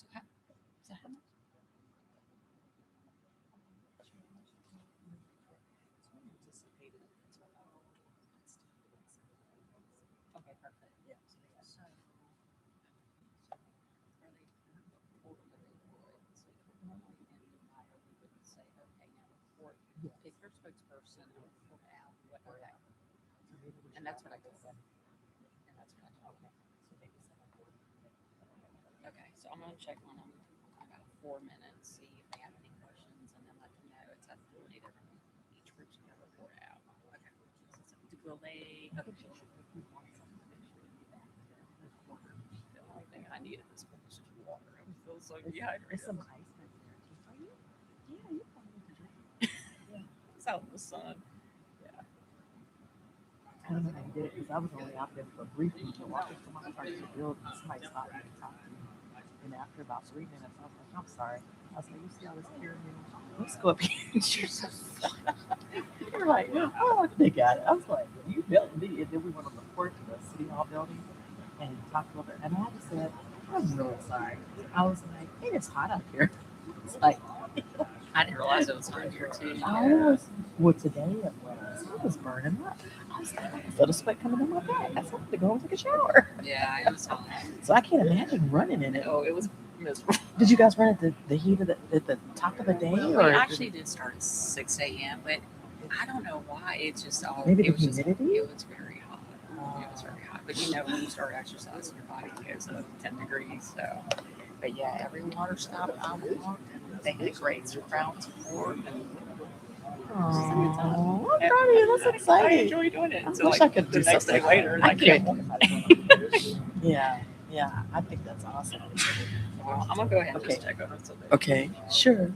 Okay, perfect. Yeah. Pick your spokesperson and report out what, okay. And that's what I told them. And that's what I told them. Okay, so I'm gonna check on them about 4 minutes, see if they have any questions, and then let them know it's at 40. They're gonna, each group's gonna report out. Okay. Will they? Okay. The only thing I need at this point is just water. I feel so dehydrated. Some ice back there. Are you? Yeah, you're probably to drink. It's out in the sun. Yeah. I don't know how you did it because I was only out there for a brief minute. After somebody started to build, somebody stopped me and talked to me. And after about 3 minutes, I was like, I'm sorry. I was like, you see all this pyramid? Let's go up here and shoot some stuff. You're like, oh, they got it. I was like, you built me. And then we went on the porch of the City Hall building and talked over. And I just said, I'm really sorry. I was like, it is hot out here. It's like, I didn't realize it was hot here too. well, today it was. It was burning up. I was like, I can feel the sweat coming down my back. I said, I'm going to go and take a shower. Yeah, it was hot. So I can't imagine running in it. Oh, it was miserable. Did you guys run at the heat of at the top of the day? We Or actually did start at 6 a.m., but I don't know why. It's just all. Maybe it the was humidity? It was very hot. It was very hot. But you know, when you start exercising, your body goes up 10 degrees. So, but yeah, every water stop I walked, they had grates or fountains of water. oh, I'm proud of you. That's I exciting. enjoy doing it. I So wish like, I could the do next day something. later, I I can't. could. Yeah, I think that's awesome. Well, I'm gonna go ahead and Okay. just check on it. So that- Okay, sure.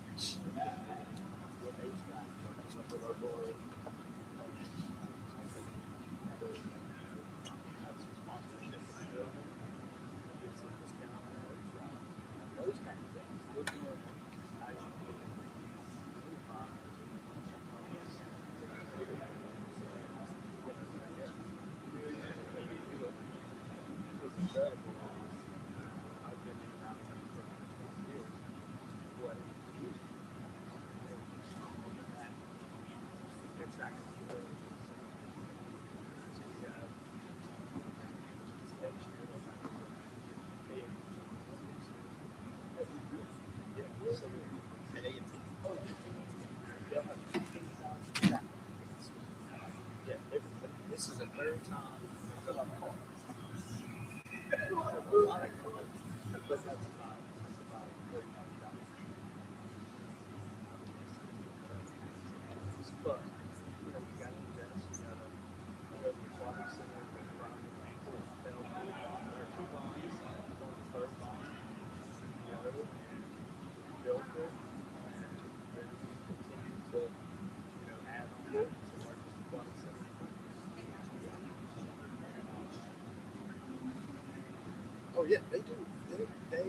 Oh yeah, they do. They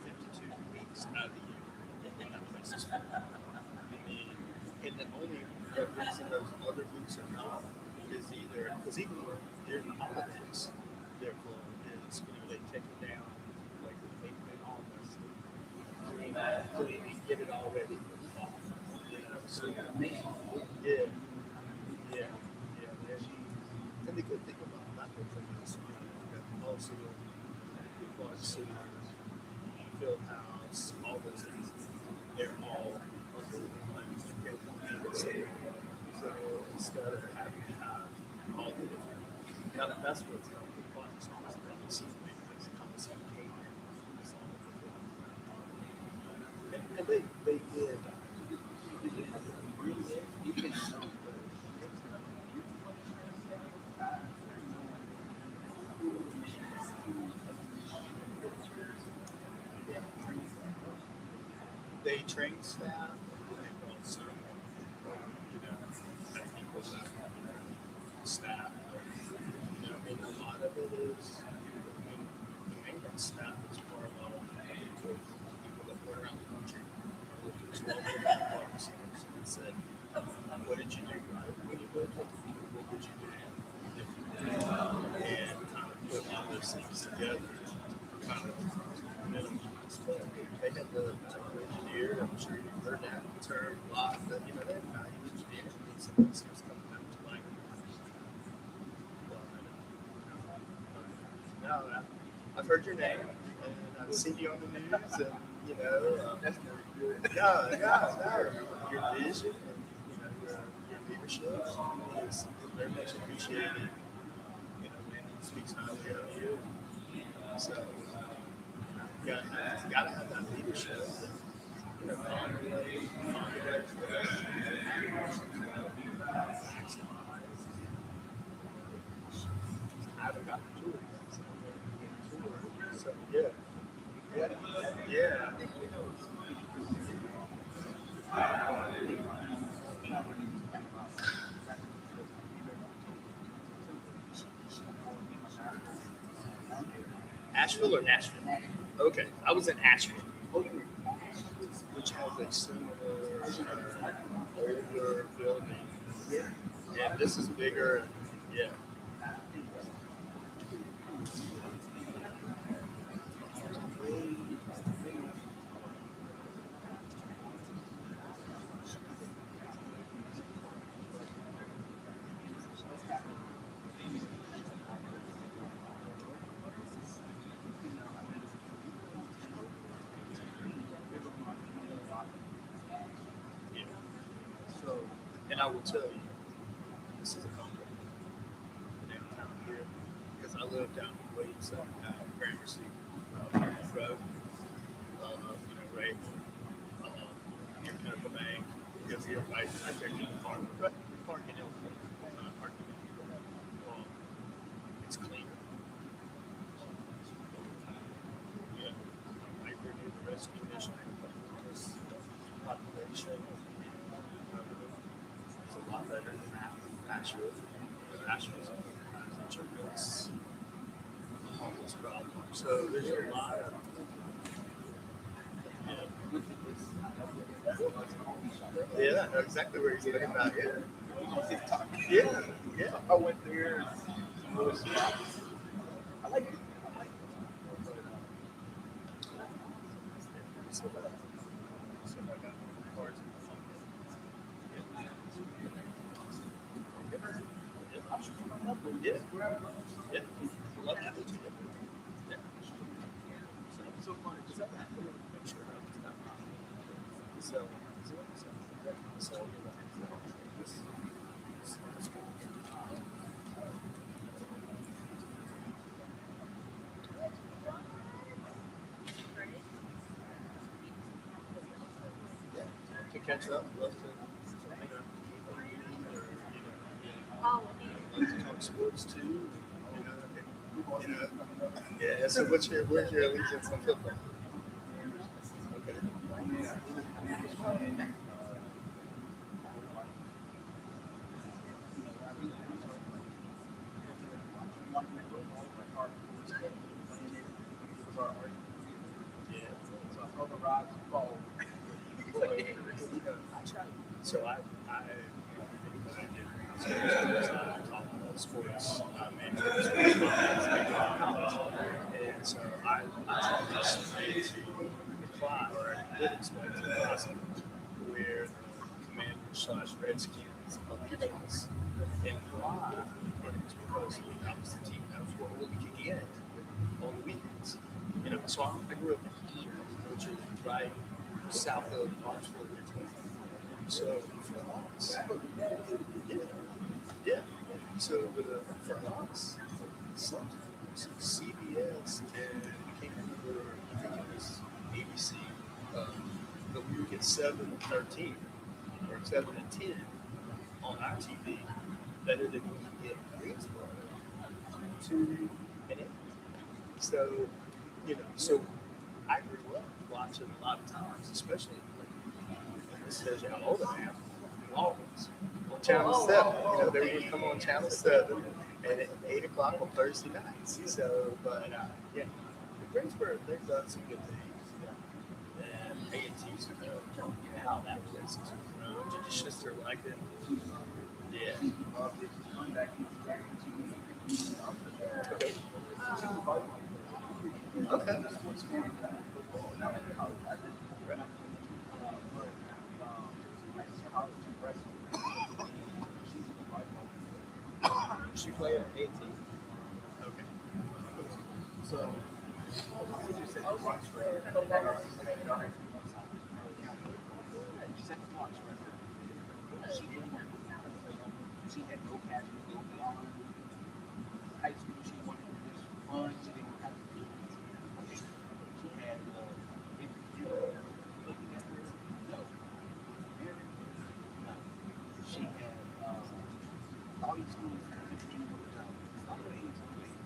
52 weeks out of the year. And the only reason those other weeks are not is either because even during the holidays, their flow is they take it down like they almost so they get it all ready. So yeah. And the good thing about that is that also Quad City, Field House, all those things, they're all under the so instead of having to have all the different, now that's what's going to be fun. It's almost like the same thing as a concept cake. And they did. You can they train staff, and also, people staff. And a lot of it is, the maintenance staff is more about people that were around the country. As well, and said, what did you do right when you lived with people? What did you do differently? And kind of put all those things together, kind of minimize. But they had the value engineer. I'm sure you've heard that term a lot, but you know, they had value engineers and some of this stuff's coming back to life. No, I've heard your name and I've seen you on the news, and you know, your vision and you know your leadership is very much appreciated. You know, man, it speaks highly of you. So, you gotta have that leadership. You know, I haven't gotten to it. So yeah. Asheville or Nashville? Okay, I was in Asheville, which has a similar older building. Yeah, this is bigger. Yeah. So, and I will tell you, this is a compliment downtown here because I live down in Williamson, Gramercy, Road. You know, right near Pinnacle Bank. Because you're right there in the park, right? Parking parking. It's clean. Yeah, right there near the rescue mission. This population. It's a lot better than Asheville. Asheville's such a mess. Homeless problem. So there's a lot of yeah, I know exactly where he's talking about. Yeah. I went there. I like it. Yeah. Love that. Yeah. So fun. To catch up, love to talk sports too. You know. Yeah. So where's your allegiance on football? Okay. So I talk about sports, and so I try to explain to Clyde, or I did explain to the class where the Commanders/Redskins allegiance and Clyde, because that was the team that was what we could get on the weekends. You know, so I grew up in here, which is right south of Knoxville. So for us, yeah. So for us, sometimes CBS and we came over, I think it was ABC, but we would get 7 and 13 or 7 and 10 on our TV better than we could get Greensboro 2 and 8. So, you know, so I grew up watching a lot of times, especially this tells you how old I am. Always on Channel 7. You know, they would come on Channel 7 and at 8 o'clock on Thursday nights. So, but yeah, Greensboro, they've done some good things. And A&T's how that place is grown. Did your sister like it? Yeah. Okay. Okay. She played at 18. Okay. So. She had no passion to go beyond high school. She wanted to just fun. She didn't have to do it. She had if you were looking at her, no. No. She had all these schools coming in with some ways.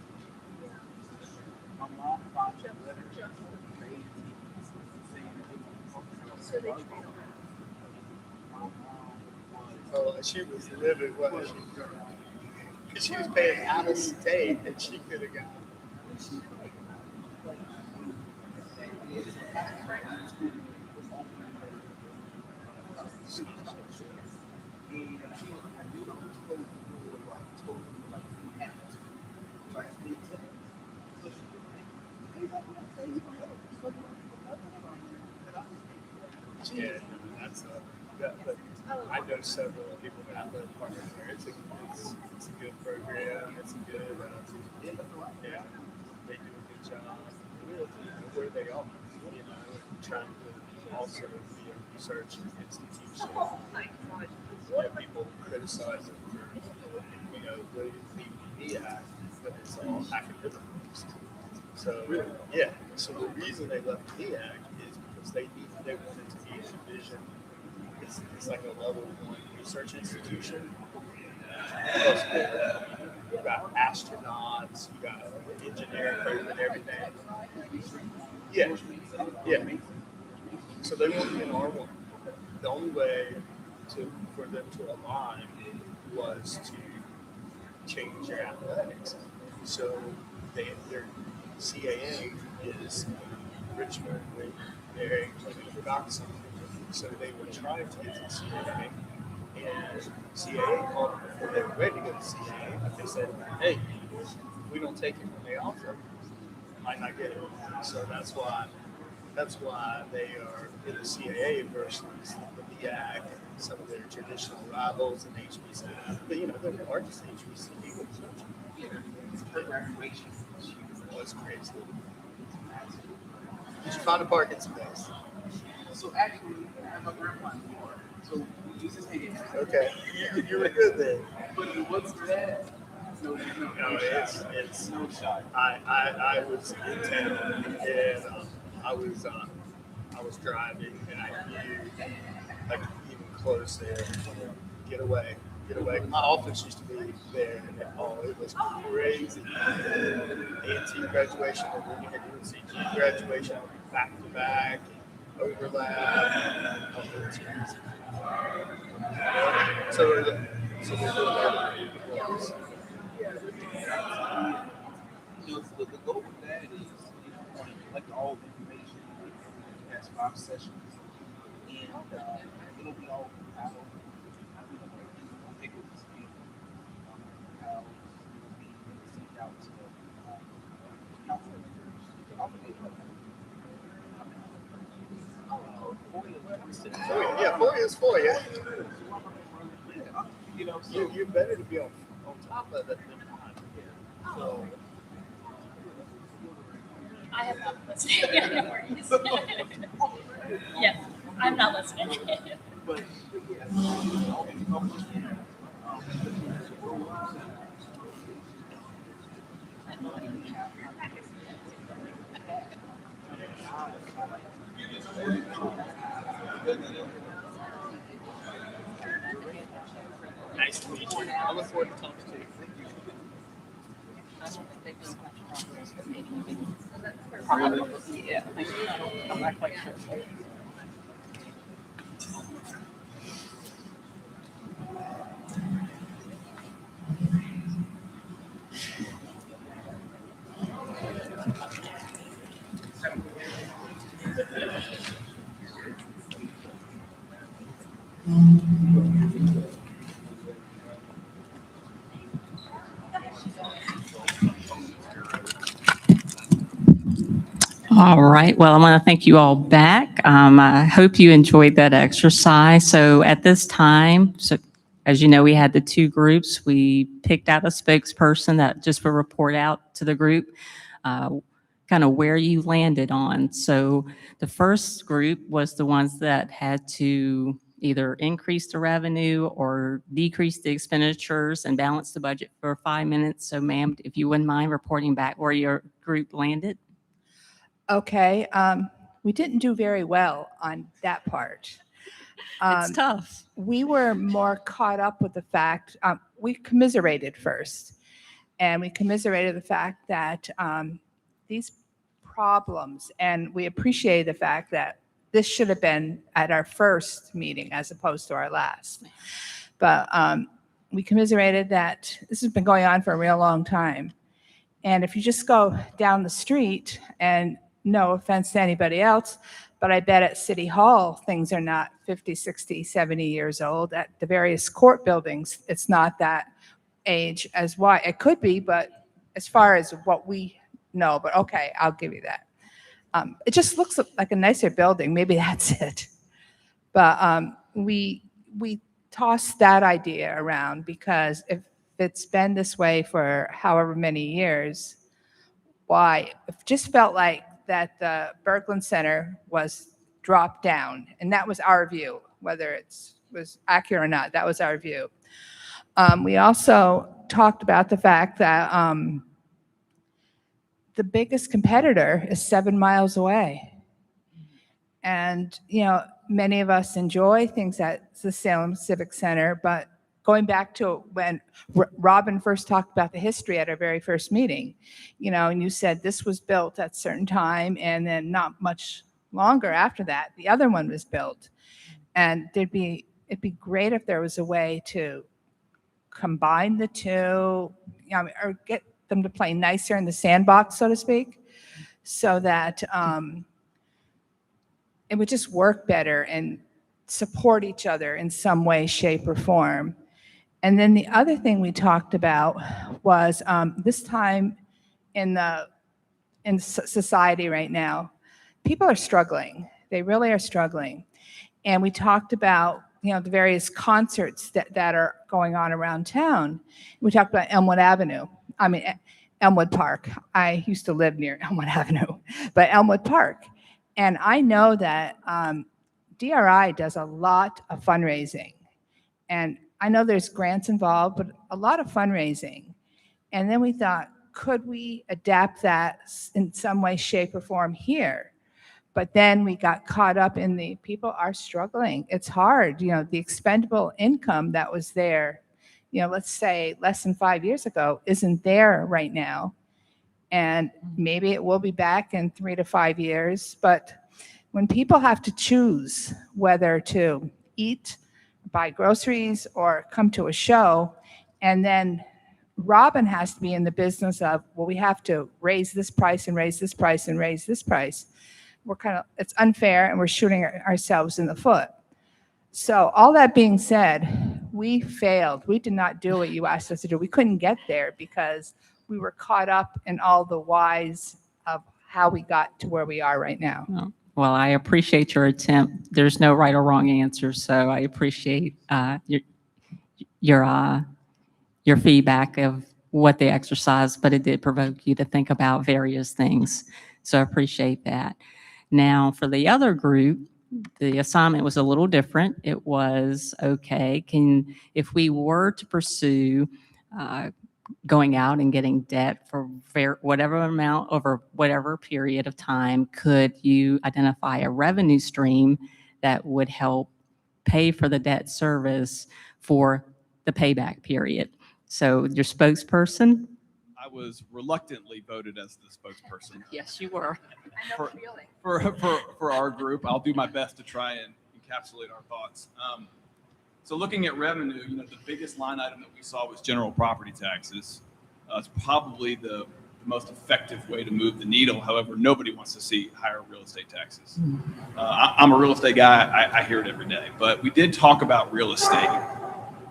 My mom found a letter saying that Oh, she was living what she was paying out of state and she could have got. Yeah, that's but I know several people that live partner there. It's a good program. It's a good yeah. They do a good job. Where they are, trying to also be a research institution. People criticize it for the EAC, but it's all academic based. So yeah, so the reason they left EAC is because they wanted to be a division. It's like a level 1 research institution. You got astronauts, you got engineering program and everything. Yeah, yeah. So they want to be an R1. The only way for them to align was to change their athletics. So their CAA is Richmond, they're forgotten something. So they were trying to get to CAA, and CAA called them before they were ready to go to CAA. But they said, "Hey, if we don't take it when they offer, might not get it." So that's why they are in the CAA versus the BIAC, some of their traditional rivals in HBC. But they're the largest HBC. her graduation Was crazy. You should find a parking space. So actually, I'm a grandma anymore. So we just hang out. Okay, you were good then. But it wasn't bad. No, It's no shot. I was in town and I was driving and I knew like even close there. Get away. My office used to be there and it was crazy. A&T graduation and then you had UNCG graduation back to back, overlap. So they're doing that. The goal with that is, collect all the information. It has 5 sessions, and it'll be all how pick with the speed, how it will be sent out to council members. Yeah, FOIA is FOIA. So You're better to be on top of it than behind. So I have not listening. No worries. Yes, I'm not listening. but nice to meet you. I look forward to talking to you. Yeah, I'm not quite sure. All right. Well, I want to thank you all back. I hope you enjoyed that exercise. So at this time, so as you know, we had the two groups. We picked out a spokesperson that just will report out to the group, kind of where you landed on. So the first group was the ones that had to either increase the revenue or decrease the expenditures and balance the budget for 5 minutes. So ma'am, if you wouldn't mind reporting back where your group landed. Okay, we didn't do very well on that part. It's tough. We were more caught up with the fact, we commiserated first, and we commiserated the fact that these problems, and we appreciated the fact that this should have been at our first meeting as opposed to our last. But we commiserated that this has been going on for a real long time. And if you just go down the street, and no offense to anybody else, but I bet at City Hall, things are not 50, 60, 70 years old. At the various court buildings, it's not that age as why it could be, but as far as what we know, but okay, I'll give you that. It just looks like a nicer building. Maybe that's it. But we tossed that idea around because if it's been this way for however many years, why? It just felt like that the Berglund Center was dropped down, and that was our view. Whether it was accurate or not, that was our view. We also talked about the fact that the biggest competitor is 7 miles away. And, you know, many of us enjoy things at the Salem Civic Center, but going back to when Robin first talked about the history at our very first meeting, you know, and you said this was built at a certain time, and then not much longer after that, the other one was built. And it'd be great if there was a way to combine the two, you know, or get them to play nicer in the sandbox, so to speak, so that it would just work better and support each other in some way, shape, or form. And then the other thing we talked about was this time in society right now, people are struggling. They really are struggling. And we talked about, you know, the various concerts that are going on around town. We talked about Elmwood Park. I used to live near Elmwood Avenue, but Elmwood Park. And I know that DRI does a lot of fundraising. And I know there's grants involved, but a lot of fundraising. And then we thought, could we adapt that in some way, shape, or form here? But then we got caught up in the people are struggling. It's hard, you know, the expendable income that was there, you know, let's say less than 5 years ago, isn't there right now. And maybe it will be back in 3 to 5 years. But when people have to choose whether to eat, buy groceries, or come to a show, and then Robin has to be in the business of, well, we have to raise this price and raise this price and raise this price. We're it's unfair, and we're shooting ourselves in the foot. So all that being said, we failed. We did not do what you asked us to do. We couldn't get there because we were caught up in all the whys of how we got to where we are right now. Oh, well, I appreciate your attempt. There's no right or wrong answer, so I appreciate your feedback of what the exercise, but it did provoke you to think about various things. So I appreciate that. Now, for the other group, the assignment was a little different. It was, okay, if we were to pursue going out and getting debt for whatever amount over whatever period of time, could you identify a revenue stream that would help pay for the debt service for the payback period? So your spokesperson? I was reluctantly voted as the spokesperson. Yes, you were. For our group. I'll do my best to try and encapsulate our thoughts. So looking at revenue, you know, the biggest line item that we saw was general property taxes. It's probably the the most effective way to move the needle. However, nobody wants to see higher real estate taxes. I'm a real estate guy. I hear it every day. But we did talk about real estate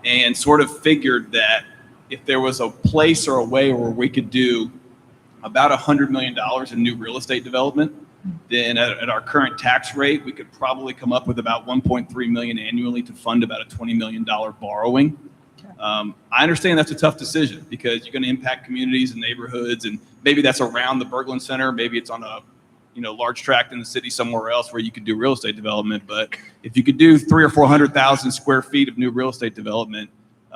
and sort of figured that if there was a place or a way where we could do about $100 million in new real estate development, then at our current tax rate, we could probably come up with about 1.3 million annually to fund about a $20 million borrowing. I understand that's a tough decision because you're going to impact communities and neighborhoods, and maybe that's around the Berglund Center. Maybe it's on a large tract in the city somewhere else where you could do real estate development. But if you could do 300,000 or 400,000 square feet of new real estate development,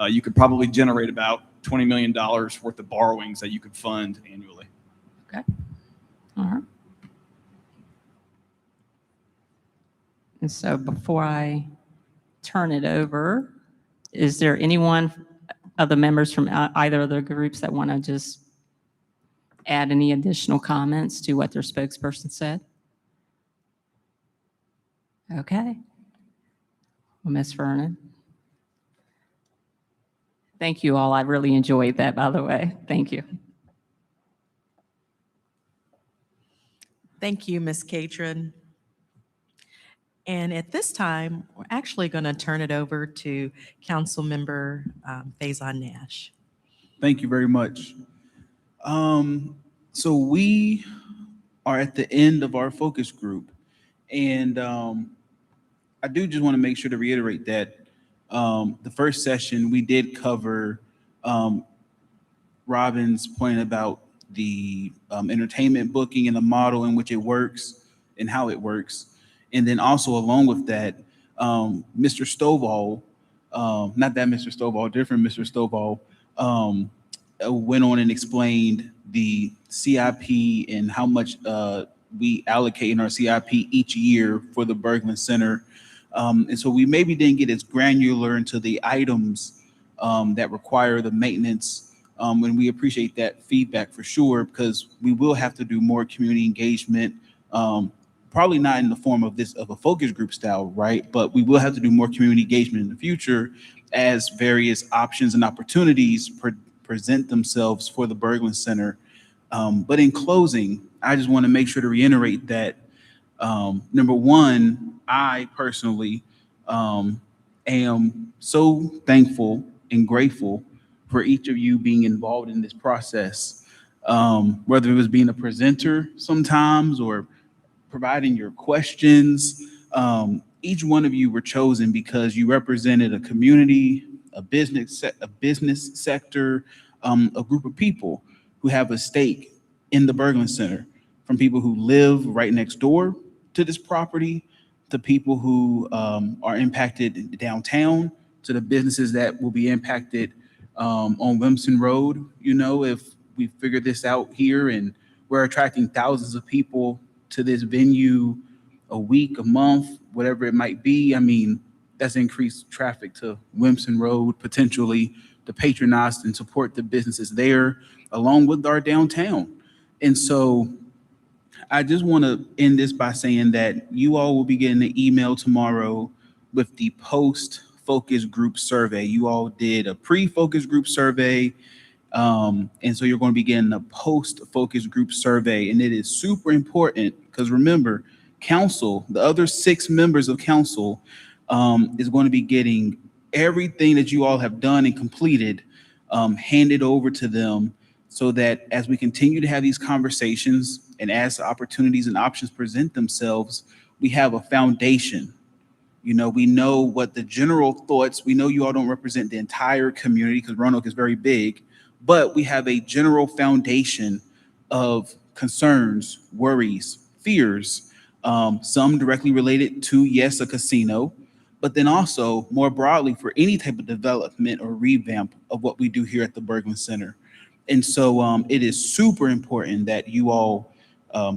you could probably generate about $20 million worth of borrowings that you could fund annually. Okay. All right. And so before I turn it over, is there anyone of the members from either of the groups that want to just add any additional comments to what their spokesperson said? Okay. Well, Ms. Vernon. Thank you all. I really enjoyed that, by the way. Thank you. Thank you, Ms. Catron. And at this time, we're actually going to turn it over to Councilmember Faison Nash. Thank you very much. So we are at the end of our focus group. And I do just want to make sure to reiterate that the first session, we did cover Robin's point about the entertainment booking and the model in which it works and how it works. And then also along with that, Mr. Stovall, not that Mr. Stovall, different Mr. Stovall, went on and explained the CIP and how much we allocate in our CIP each year for the Berglund Center. And so we maybe didn't get as granular into the items that require the maintenance. And we appreciate that feedback for sure, because we will have to do more community engagement, probably not in the form of a focus group style, right? But we will have to do more community engagement in the future as various options and opportunities present themselves for the Berglund Center. But in closing, I just want to make sure to reiterate that, number one, I personally am so thankful and grateful for each of you being involved in this process, whether it was being a presenter sometimes or providing your questions. Each one of you were chosen because you represented a community, a business sector, a group of people who have a stake in the Berglund Center, from people who live right next door to this property, to people who are impacted downtown, to the businesses that will be impacted on Wilmson Road. If we figure this out here and we're attracting thousands of people to this venue a week, a month, whatever it might be, I mean, that's increased traffic to Wilmson Road, potentially to patronize and support the businesses there, along with our downtown. And so I just want to end this by saying that you all will be getting an email tomorrow with the post-focus group survey. You all did a pre-focus group survey, and so you're going to be getting a post-focus group survey. And it is super important because remember, council, the other 6 members of council, is going to be getting everything that you all have done and completed handed over to them, so that as we continue to have these conversations and as opportunities and options present themselves, we have a foundation. We know what the general thoughts, we know you all don't represent the entire community because Roanoke is very big, but we have a general foundation of concerns, worries, fears, some directly related to, yes, a casino, but then also more broadly for any type of development or revamp of what we do here at the Berglund Center. And so it is super important that you all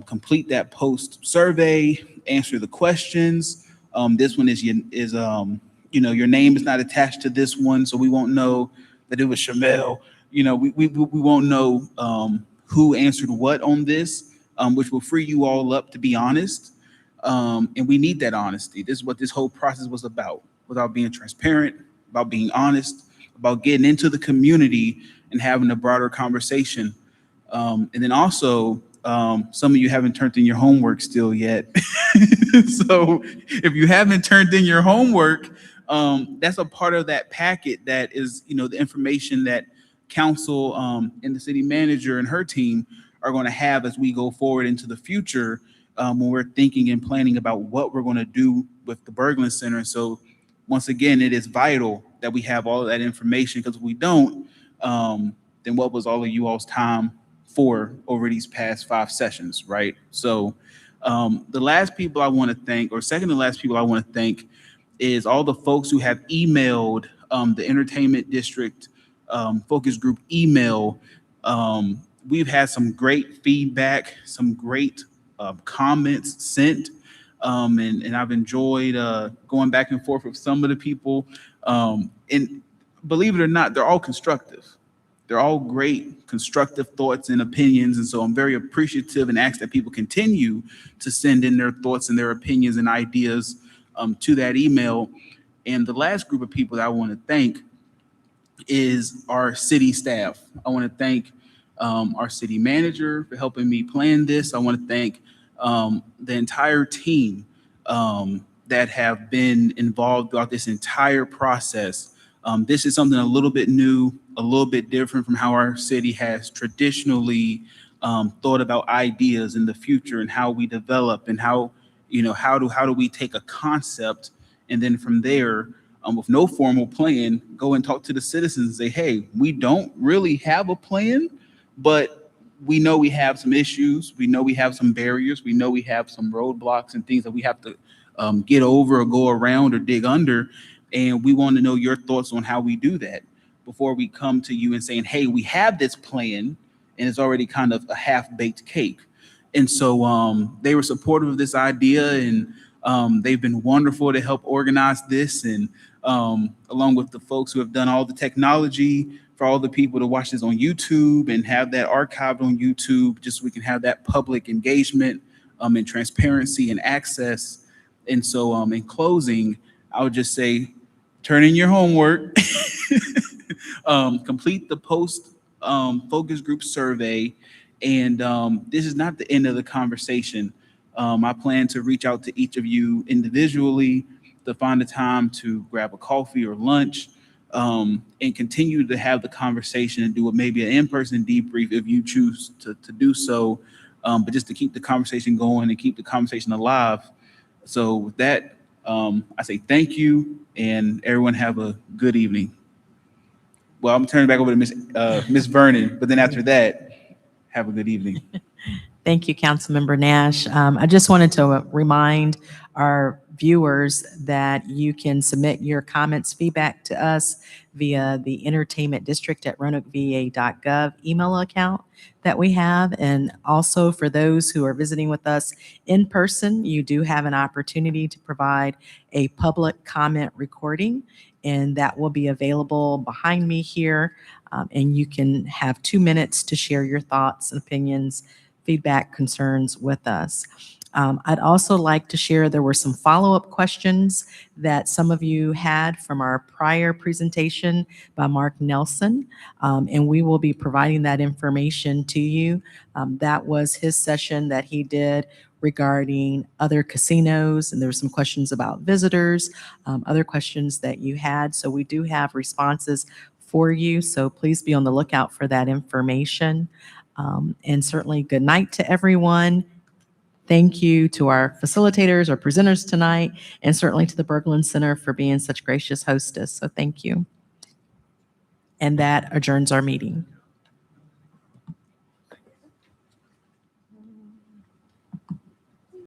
complete that post survey, answer the questions. This one is your name is not attached to this one, so we won't know that it was Shamel. We won't know who answered what on this, which will free you all up to be honest. And we need that honesty. This is what this whole process was about being transparent, about being honest, about getting into the community and having a broader conversation And then also, some of you haven't turned in your homework still yet. So if you haven't turned in your homework, that's a part of that packet that is, the information that council and the city manager and her team are going to have as we go forward into the future, when we're thinking and planning about what we're going to do with the Berglund Center. And so once again, it is vital that we have all of that information, because if we don't, then what was all of you all's time for over these past 5 sessions, right? So the last people I want to thank, or second to last people I want to thank, is all the folks who have emailed the Entertainment District Focus Group email. We've had some great feedback, some great comments sent, and I've enjoyed going back and forth with some of the people. And believe it or not, they're all constructive. They're all great, constructive thoughts and opinions. And so I'm very appreciative and ask that people continue to send in their thoughts and their opinions and ideas to that email. And the last group of people that I want to thank is our city staff. I want to thank our city manager for helping me plan this. I want to thank the entire team that have been involved throughout this entire process. This is something a little bit new, a little bit different from how our city has traditionally thought about ideas in the future and how we develop and how do we take a concept and then from there, with no formal plan, go and talk to the citizens and say, hey, we don't really have a plan, but we know we have some issues. We know we have some barriers. We know we have some roadblocks and things that we have to get over or go around or dig under. And we want to know your thoughts on how we do that before we come to you and saying, hey, we have this plan and it's already kind of a half-baked cake. And so they were supportive of this idea, and they've been wonderful to help organize this. And along with the folks who have done all the technology for all the people to watch this on YouTube and have that archived on YouTube, just so we can have that public engagement and transparency and access. And so in closing, I would just say, turn in your homework, complete the post focus group survey. And this is not the end of the conversation. I plan to reach out to each of you individually to find a time to grab a coffee or lunch and continue to have the conversation and do maybe an in-person debrief if you choose to do so, but just to keep the conversation going and keep the conversation alive. So with that, I say thank you, and everyone have a good evening. Well, I'm turning back over to Ms. Vernon, but then after that, have a good evening. Thank you, Councilmember Nash. I just wanted to remind our viewers that you can submit your comments, feedback to us via the Entertainment District at RoanokeVA.gov email account that we have. And also for those who are visiting with us in person, you do have an opportunity to provide a public comment recording, and that will be available behind me here. And you can have 2 minutes to share your thoughts and opinions, feedback, concerns with us. I'd also like to share there were some follow-up questions that some of you had from our prior presentation by Mark Nelson, and we will be providing that information to you. That was his session that he did regarding other casinos, and there were some questions about visitors, other questions that you had. So we do have responses for you, so please be on the lookout for that information. And certainly good night to everyone. Thank you to our facilitators, our presenters tonight, and certainly to the Berglund Center for being such gracious hostess. So thank you. And that adjourns our meeting.